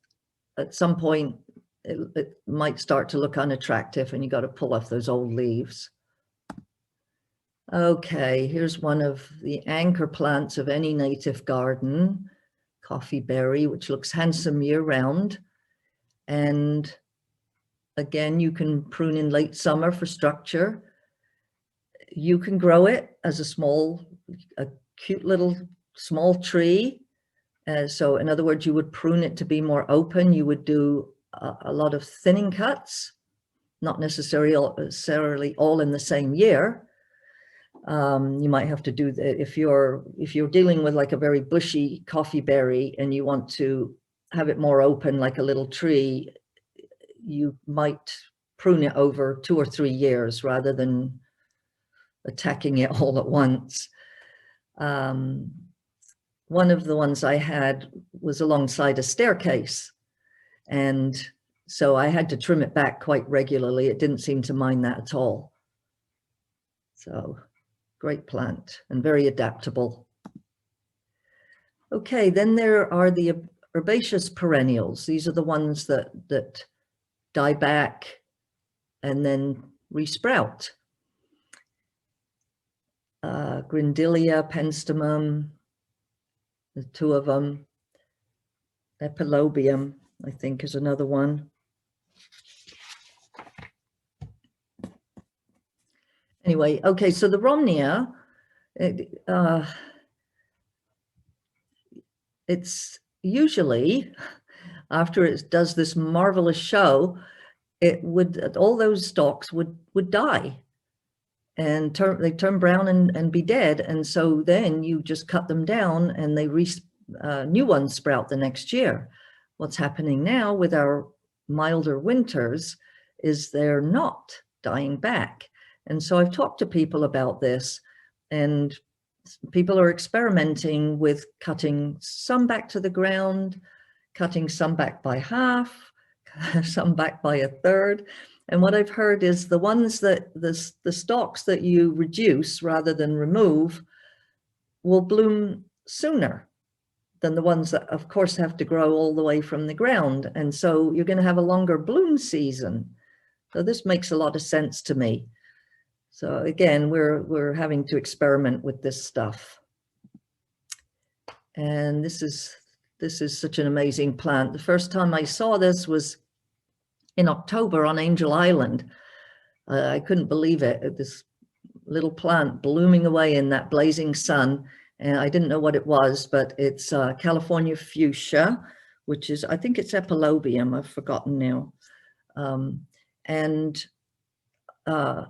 at some point it might start to look unattractive, and you got to pull off those old leaves. Okay, here's one of the anchor plants of any native garden, coffee berry, which looks handsome year round. And again, you can prune in late summer for structure. You can grow it as a cute little small tree. So in other words, you would prune it to be more open. You would do a lot of thinning cuts, not necessarily all in the same year. You might have to do that if you're dealing with like a very bushy coffee berry and you want to have it more open like a little tree, you might prune it over 2 or 3 years rather than attacking it all at once. one of the ones I had was alongside a staircase. And so I had to trim it back quite regularly. It didn't seem to mind that at all. So great plant and very adaptable. Okay, then there are the herbaceous perennials. These are the ones that die back and then resprout. Grindilia, penstemum, the two of them. Epilobium, I think, is another one. Anyway, okay, so the Romnea, it's usually, after it does this marvelous show, all those stalks would die and they turn brown and be dead. And so then you just cut them down and they new ones sprout the next year. What's happening now with our milder winters is they're not dying back. And so I've talked to people about this, and people are experimenting with cutting some back to the ground, cutting some back by half, some back by a third. And what I've heard is the ones that the stalks that you reduce rather than remove will bloom sooner than the ones that, of course, have to grow all the way from the ground. And so you're going to have a longer bloom season. So this makes a lot of sense to me. So again, we're having to experiment with this stuff. And this is such an amazing plant. The first time I saw this was in October on Angel Island. I couldn't believe it. This little plant blooming away in that blazing sun. And I didn't know what it was, but it's California fuchsia, which is, I think it's epilobium, I've forgotten now.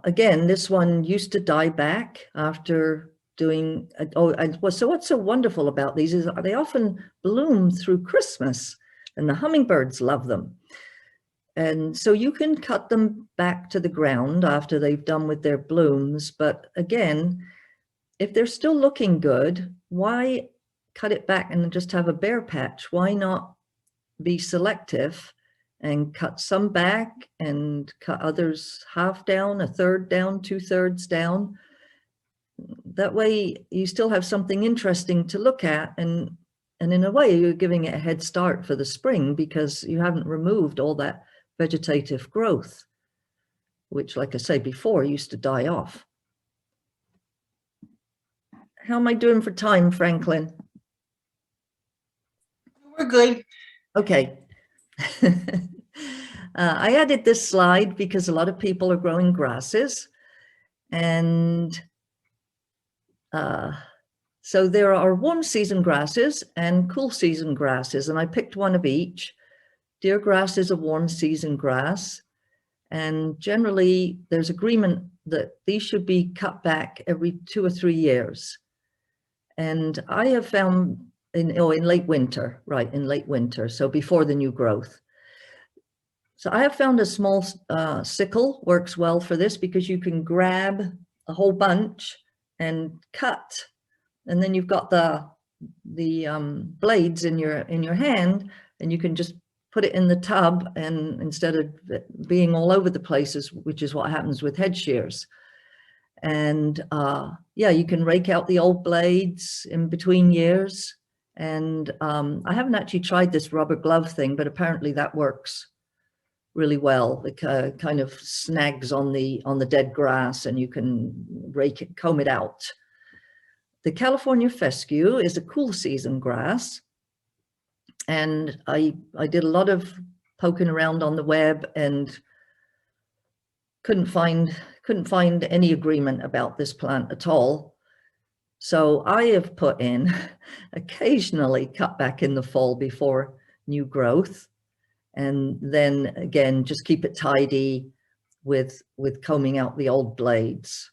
Again, this one used to die back after doing, so what's so wonderful about these is they often bloom through Christmas, and the hummingbirds love them. And so you can cut them back to the ground after they've done with their blooms. But again, if they're still looking good, why cut it back and just have a bare patch? Why not be selective and cut some back and cut others half down, a third down, 2/3 down? That way you still have something interesting to look at, and in a way you're giving it a head start for the spring because you haven't removed all that vegetative growth, which, like I say before, used to die off. How am I doing for time, Franklin? We're good. Okay. I added this slide because a lot of people are growing grasses, and so there are warm season grasses and cool season grasses, and I picked one of each. Deer grass is a warm season grass, and generally there's agreement that these should be cut back every 2 or 3 years. And I have found in late winter, right, in late winter, so before the new growth. So I have found a small sickle works well for this because you can grab a whole bunch and cut, and then you've got the blades in your hand, and you can just put it in the tub, and instead of being all over the places, which is what happens with head shears. And yeah, you can rake out the old blades in between years. And I haven't actually tried this rubber glove thing, but apparently that works really well. It kind of snags on the dead grass, and you can comb it out. The California fescue is a cool season grass, and I did a lot of poking around on the web and couldn't find any agreement about this plant at all. So I have put in occasionally cut back in the fall before new growth, and then again just keep it tidy with combing out the old blades.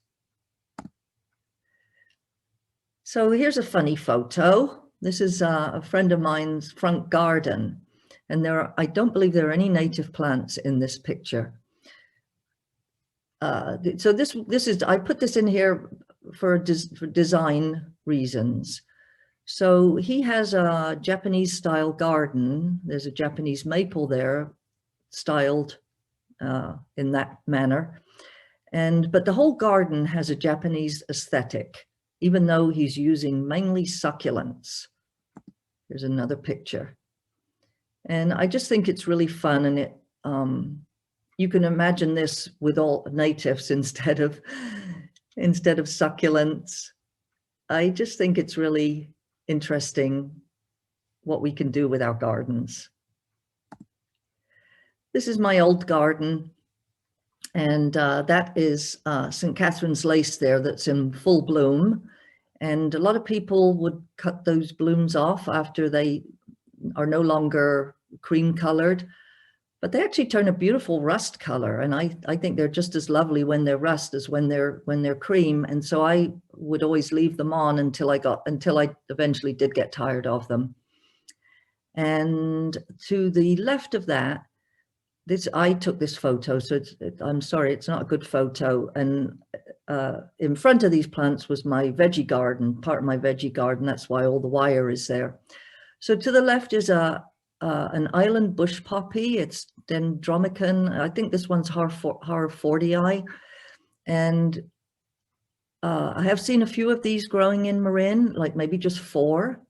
So here's a funny photo. This is a friend of mine's front garden, and I don't believe there are any native plants in this picture. So this is, I put this in here for design reasons. So he has a Japanese style garden. There's a Japanese maple there styled in that manner. But the whole garden has a Japanese aesthetic, even though he's using mainly succulents. Here's another picture. And I just think it's really fun, and you can imagine this with all natives instead of succulents. I just think it's really interesting what we can do with our gardens. This is my old garden, and that is St. Catherine's lace there that's in full bloom. And a lot of people would cut those blooms off after they are no longer cream colored, but they actually turn a beautiful rust color. And I think they're just as lovely when they're rust as when they're cream. And so I would always leave them on until I eventually did get tired of them. And to the left of that, I took this photo, so I'm sorry, it's not a good photo. And in front of these plants was my veggie garden, part of my veggie garden. That's why all the wire is there. So to the left is an island bush poppy. It's Dendromicon. I think this one's Harfortii. And I have seen a few of these growing in Marin, like maybe just 4,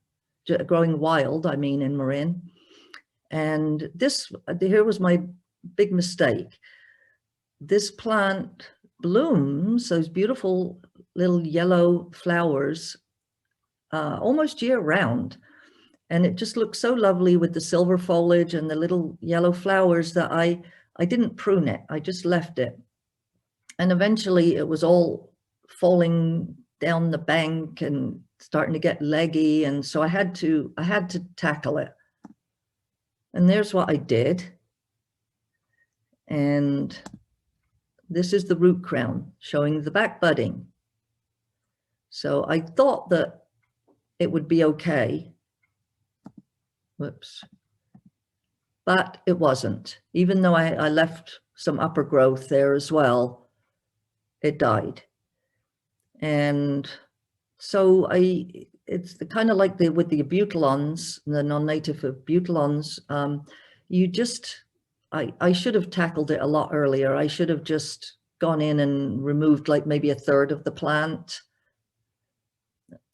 growing wild, I mean, in Marin. And here was my big mistake. This plant blooms those beautiful little yellow flowers almost year round. And it just looks so lovely with the silver foliage and the little yellow flowers that I didn't prune it. I just left it. And eventually it was all falling down the bank and starting to get leggy. And so I had to tackle it. And there's what I did. And this is the root crown showing the back budding. So I thought that it would be okay. Whoops. But it wasn't. Even though I left some upper growth there as well, it died. And so it's kind of like with the abutilons, the non-native abutilons, I should have tackled it a lot earlier. I should have just gone in and removed like maybe 1/3 of the plant.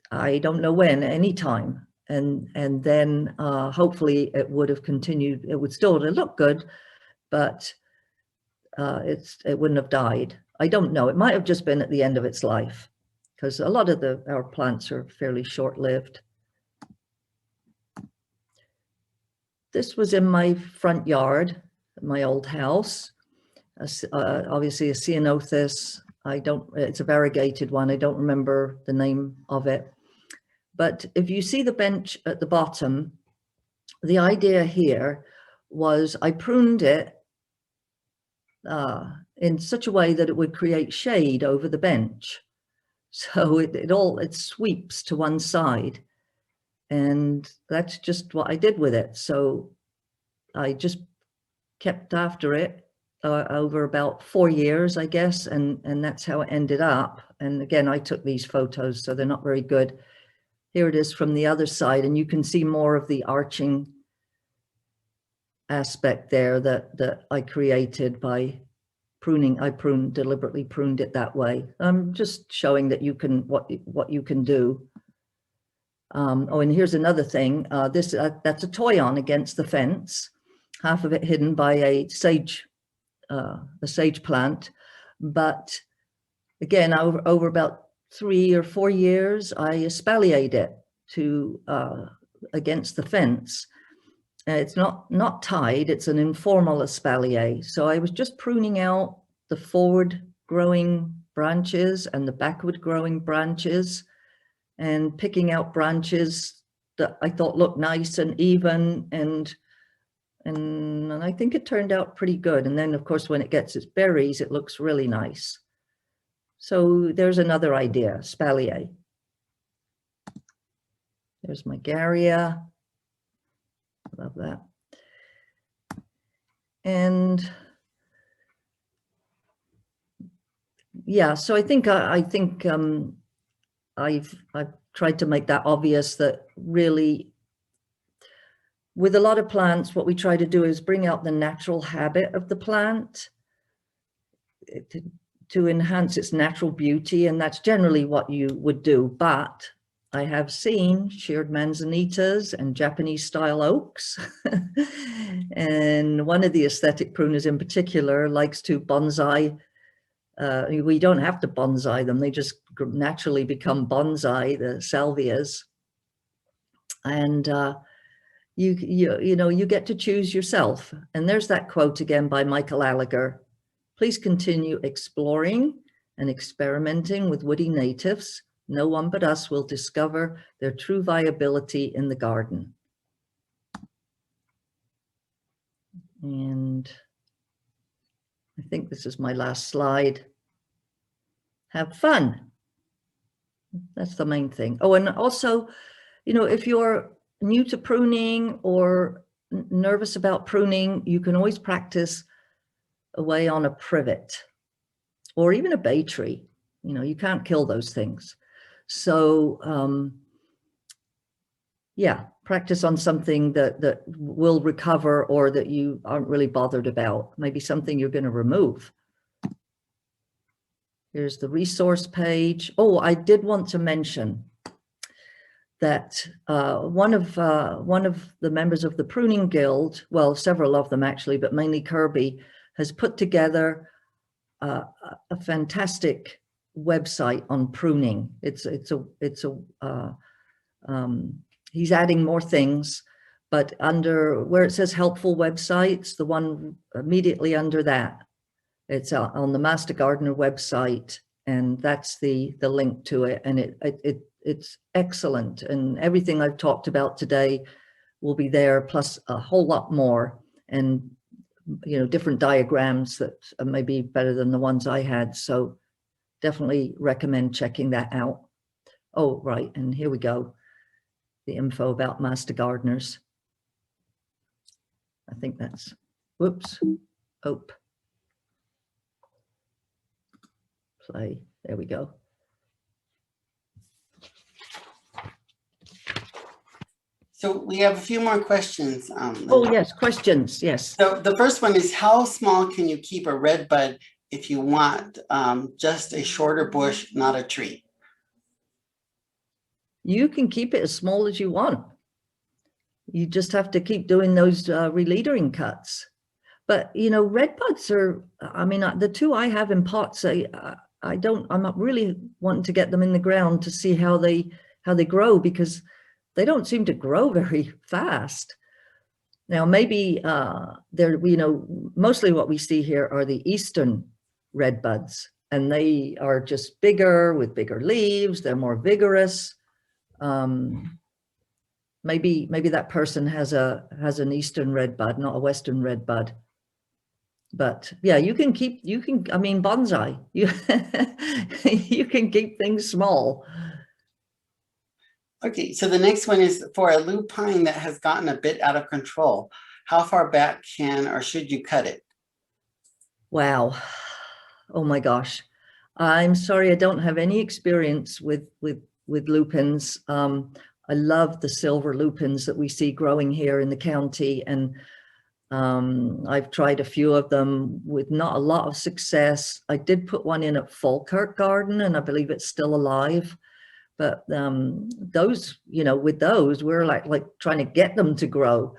I don't know when, anytime. And then hopefully it would have continued. It would still look good, but it wouldn't have died. I don't know. It might have just been at the end of its life, because a lot of our plants are fairly short-lived. This was in my front yard, my old house. Obviously a Ceanothus. It's a variegated one. I don't remember the name of it. But if you see the bench at the bottom, the idea here was I pruned it in such a way that it would create shade over the bench. So it sweeps to one side. And that's just what I did with it. So I just kept after it over about 4 years, I guess. And that's how it ended up. And again, I took these photos, so they're not very good. Here it is from the other side, and you can see more of the arching aspect there that I created by pruning. I deliberately pruned it that way. I'm just showing that you can what you can do. Oh, and here's another thing. That's a toyon against the fence, half of it hidden by a sage plant. But again, over about 3 or 4 years, I espaliered it against the fence. It's not tied, it's an informal espalier. So I was just pruning out the forward growing branches and the backward growing branches, and picking out branches that I thought looked nice and even, and I think it turned out pretty good. And then of course, when it gets its berries, it looks really nice. So there's another idea, espalier. There's my Garrya. Love that. And yeah, so I think I've tried to make that obvious, that really with a lot of plants, what we try to do is bring out the natural habit of the plant to enhance its natural beauty. And that's generally what you would do. But I have seen sheared manzanitas and Japanese style oaks. And one of the aesthetic pruners in particular likes to bonsai. We don't have to bonsai them. They just naturally become bonsai, the salvias. And you know, you get to choose yourself. And there's that quote again by Michael Gallagher. Please continue exploring and experimenting with woody natives. No one but us will discover their true viability in the garden. And I think this is my last slide. Have fun. That's the main thing. Oh, and also, you know, if you're new to pruning or nervous about pruning, you can always practice away on a privet or even a bay tree. You know, you can't kill those things. So yeah, practice on something that will recover or that you aren't really bothered about. Maybe something you're going to remove. Here's the resource page. Oh, I did want to mention that one of the members of the Pruning Guild, well, several of them actually, but mainly Kirby, has put together a fantastic website on pruning. He's adding more things, but under where it says helpful websites, the one immediately under that, it's on the Master Gardener website, and that's the link to it, and it's excellent, and everything I've talked about today will be there, plus a whole lot more, and you know, different diagrams that are maybe better than the ones I had. So definitely recommend checking that out. Oh, right, and here we go. The info about Master Gardeners. I think that's, whoops, play, there we go. So we have a few more questions. Oh yes, questions, yes. So the first one is, how small can you keep a red bud if you want just a shorter bush, not a tree? You can keep it as small as you want. You just have to keep doing those releadering cuts. But you know, red buds are, I mean, the two I have in pots, I'm not really wanting to get them in the ground to see how they grow, because they don't seem to grow very fast. Now, maybe they're, you know, mostly what we see here are the eastern red buds, and they are just bigger with bigger leaves. They're more vigorous. Maybe that person has an eastern red bud, not a western red bud. But yeah, I mean, bonsai, you can keep things small. Okay, so the next one is, for a lupine that has gotten a bit out of control, how far back can or should you cut it? Wow. Oh my gosh. I'm sorry, I don't have any experience with lupins. I love the silver lupins that we see growing here in the county, and I've tried a few of them with not a lot of success. I did put one in at Falkirk Garden, and I believe it's still alive. But those, you know, with those, we're like trying to get them to grow.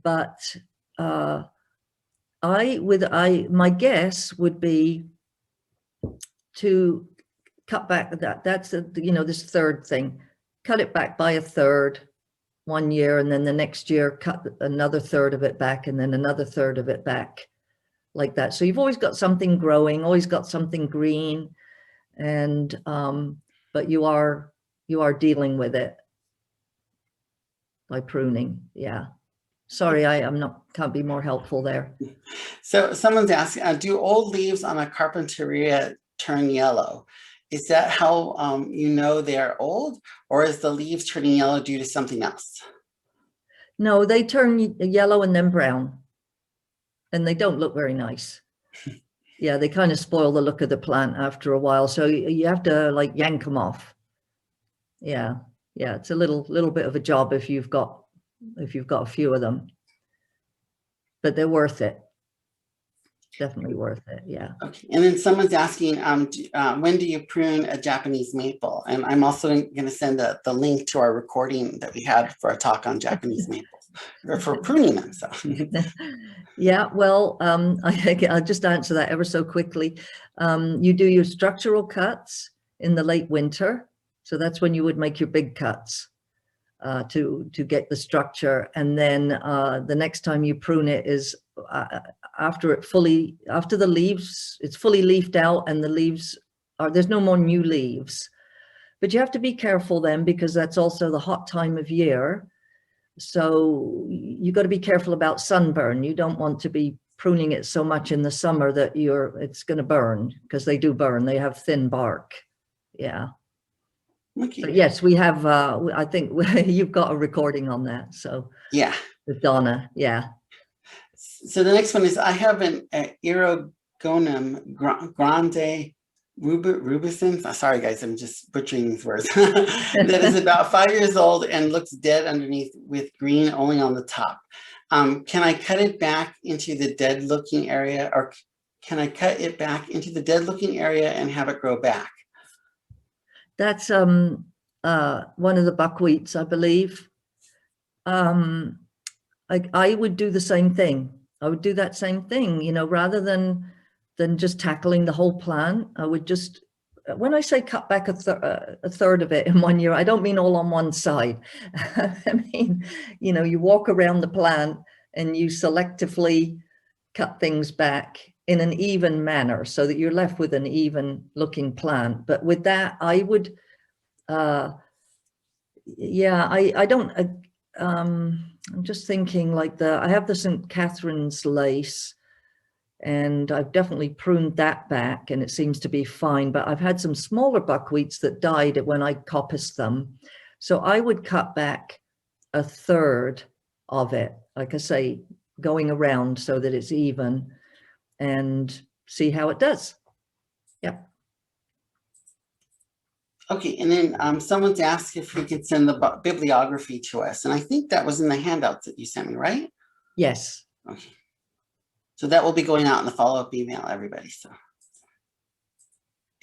But my guess would be to cut back that's you know, this third thing, cut it back by a third 1 year, and then the next year cut another third of it back, and then another third of it back, like that. So you've always got something growing, always got something green, and but you are dealing with it by pruning. Yeah, sorry, can't be more helpful there. So someone's asking, do old leaves on a carpenteria turn yellow? Is that how you know they're old, or is the leaves turning yellow due to something else? No, they turn yellow and then brown, and they don't look very nice. Yeah, they kind of spoil the look of the plant after a while, so you have to like yank them off. Yeah. Yeah. It's a little bit of a job if you've got a few of them, but they're worth it. Definitely worth it. Yeah. Okay, and then someone's asking, when do you prune a Japanese maple? And I'm also going to send the link to our recording that we had for a talk on Japanese maples, or for pruning them. So. Yeah, well, I'll just answer that ever so quickly. You do your structural cuts in the late winter. So that's when you would make your big cuts to get the structure. And then the next time you prune it is after the leaves, it's fully leafed out and the leaves there's no more new leaves. But you have to be careful then, because that's also the hot time of year. So you got to be careful about sunburn. You don't want to be pruning it so much in the summer that it's going to burn, because they do burn. They have thin bark. Yeah. Okay. But yes, we have, I think you've got a recording on that. So yeah. With Donna. Yeah. So the next one is, I have an Erogonum grande rubescens. Sorry guys, I'm just butchering these words. That is about 5 years old and looks dead underneath, with green only on the top. Can I cut it back into the dead looking area, or can I cut it back into the dead looking area and have it grow back? That's one of the buckwheats, I believe. I would do the same thing. I would do that same thing, you know, rather than just tackling the whole plant. I would just, when I say cut back a third of it in 1 year, I don't mean all on one side. I mean, you know, you walk around the plant and you selectively cut things back in an even manner so that you're left with an even looking plant. But with that, I would, yeah, I don't, I'm just thinking like I have the St. Catherine's lace, and I've definitely pruned that back and it seems to be fine, but I've had some smaller buckwheats that died when I coppiced them. So I would cut back a third of it, like I say, going around so that it's even, and see how it does. Yep. Okay, and then someone's asked if we could send the bibliography to us, and I think that was in the handouts that you sent me, right? Yes. Okay. So that will be going out in the follow-up email, everybody. So,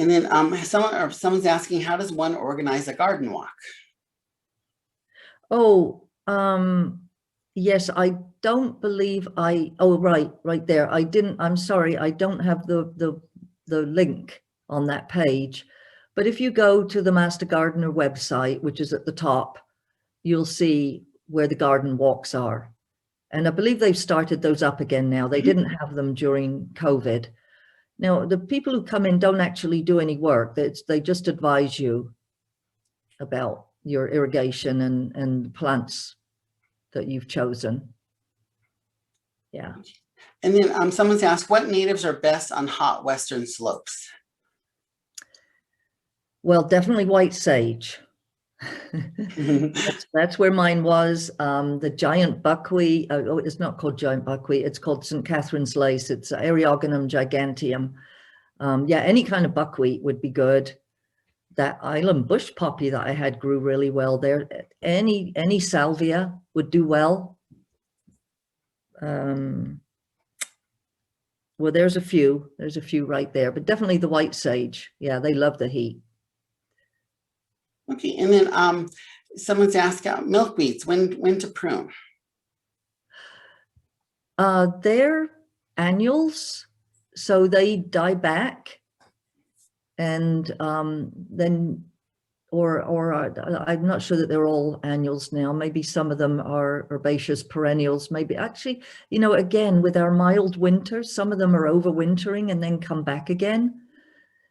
and then someone's asking, how does one organize a garden walk? Oh, yes, I don't believe right there. I'm sorry, I don't have the link on that page. But if you go to the Master Gardener website, which is at the top, you'll see where the garden walks are. And I believe they've started those up again now. They didn't have them during COVID. Now, the people who come in don't actually do any work. They just advise you about your irrigation and plants that you've chosen. Yeah. And then someone's asked, what natives are best on hot western slopes? Well, definitely white sage. That's where mine was. The giant buckwheat, it's not called giant buckwheat, it's called St. Catherine's lace. It's Eriogonum giganteum. Yeah, any kind of buckwheat would be good. That island bush poppy that I had grew really well there. Any salvia would do well. Well, there's a few right there, but definitely the white sage. Yeah, they love the heat. Okay, and then someone's asked milkweeds, when to prune? They're annuals, so they die back, and then, or I'm not sure that they're all annuals now. Maybe some of them are herbaceous perennials. Maybe actually, you know, again with our mild winters, some of them are overwintering and then come back again.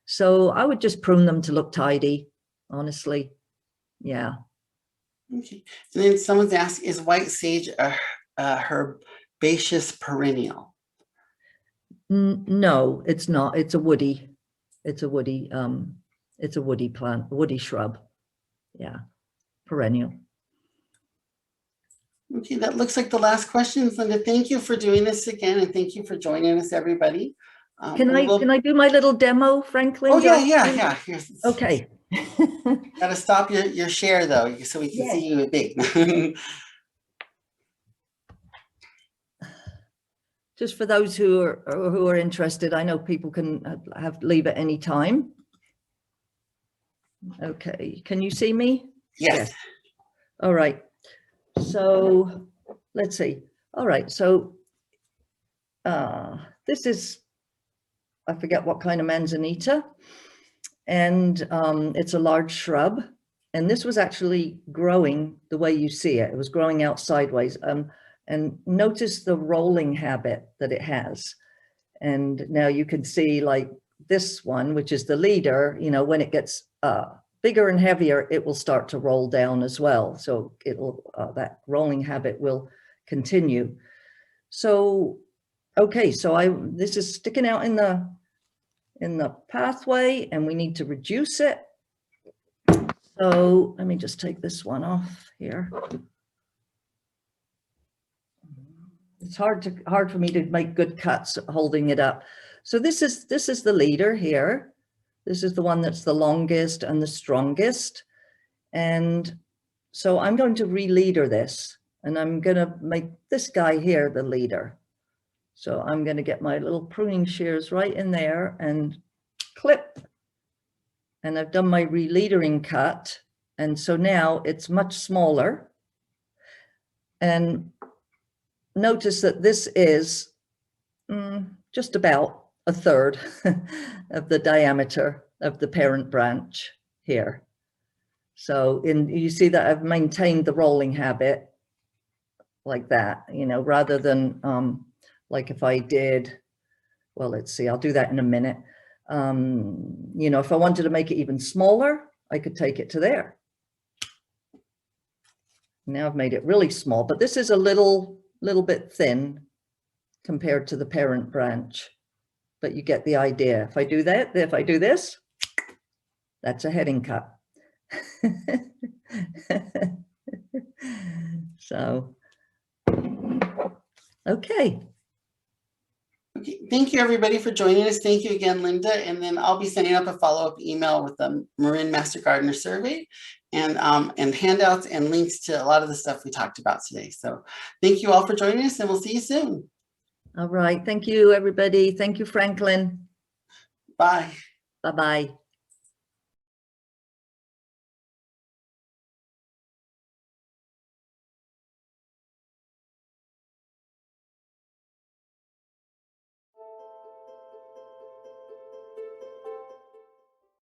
So I would just prune them to look tidy, honestly. Yeah. Okay. And then someone's asked, is white sage a herbaceous perennial? No, it's not. It's a woody. It's a woody plant, woody shrub. Yeah, perennial. Okay, that looks like the last questions. Linda, thank you for doing this again, and thank you for joining us, everybody. Can I do my little demo, Franklin? Oh yeah. Okay. Gotta stop your share though, so we can see you big. Just for those who are interested, I know people can leave at any time. Okay, can you see me? Yes. All right. So let's see. All right. So this is, I forget what kind of Manzanita, and it's a large shrub. And this was actually growing the way you see it. It was growing out sideways. And notice the rolling habit that it has. And now you can see like this one, which is the leader, you know, when it gets bigger and heavier, it will start to roll down as well. So it'll, that rolling habit will continue. So, okay, so this is sticking out in the pathway and we need to reduce it. So let me just take this one off here. It's hard for me to make good cuts holding it up. So this is the leader here. This is the one that's the longest and the strongest. And so I'm going to re-leader this, and I'm going to make this guy here the leader. So I'm going to get my little pruning shears right in there and clip. And I've done my re-leadering cut. And so now it's much smaller. And notice that this is just about a third of the diameter of the parent branch here. So you see that I've maintained the rolling habit like that, you know, rather than like if I did, well, let's see, I'll do that in a minute. You know, if I wanted to make it even smaller, I could take it to there. Now I've made it really small, but this is a little bit thin compared to the parent branch, but you get the idea. If I do that, if I do this, that's a heading cut. So, okay. Okay, thank you everybody for joining us. Thank you again, Linda. And then I'll be sending up a follow-up email with the Marin Master Gardener survey and handouts and links to a lot of the stuff we talked about today. So thank you all for joining us, and we'll see you soon. All right. Thank you, everybody. Thank you, Franklin. Bye. Bye-bye.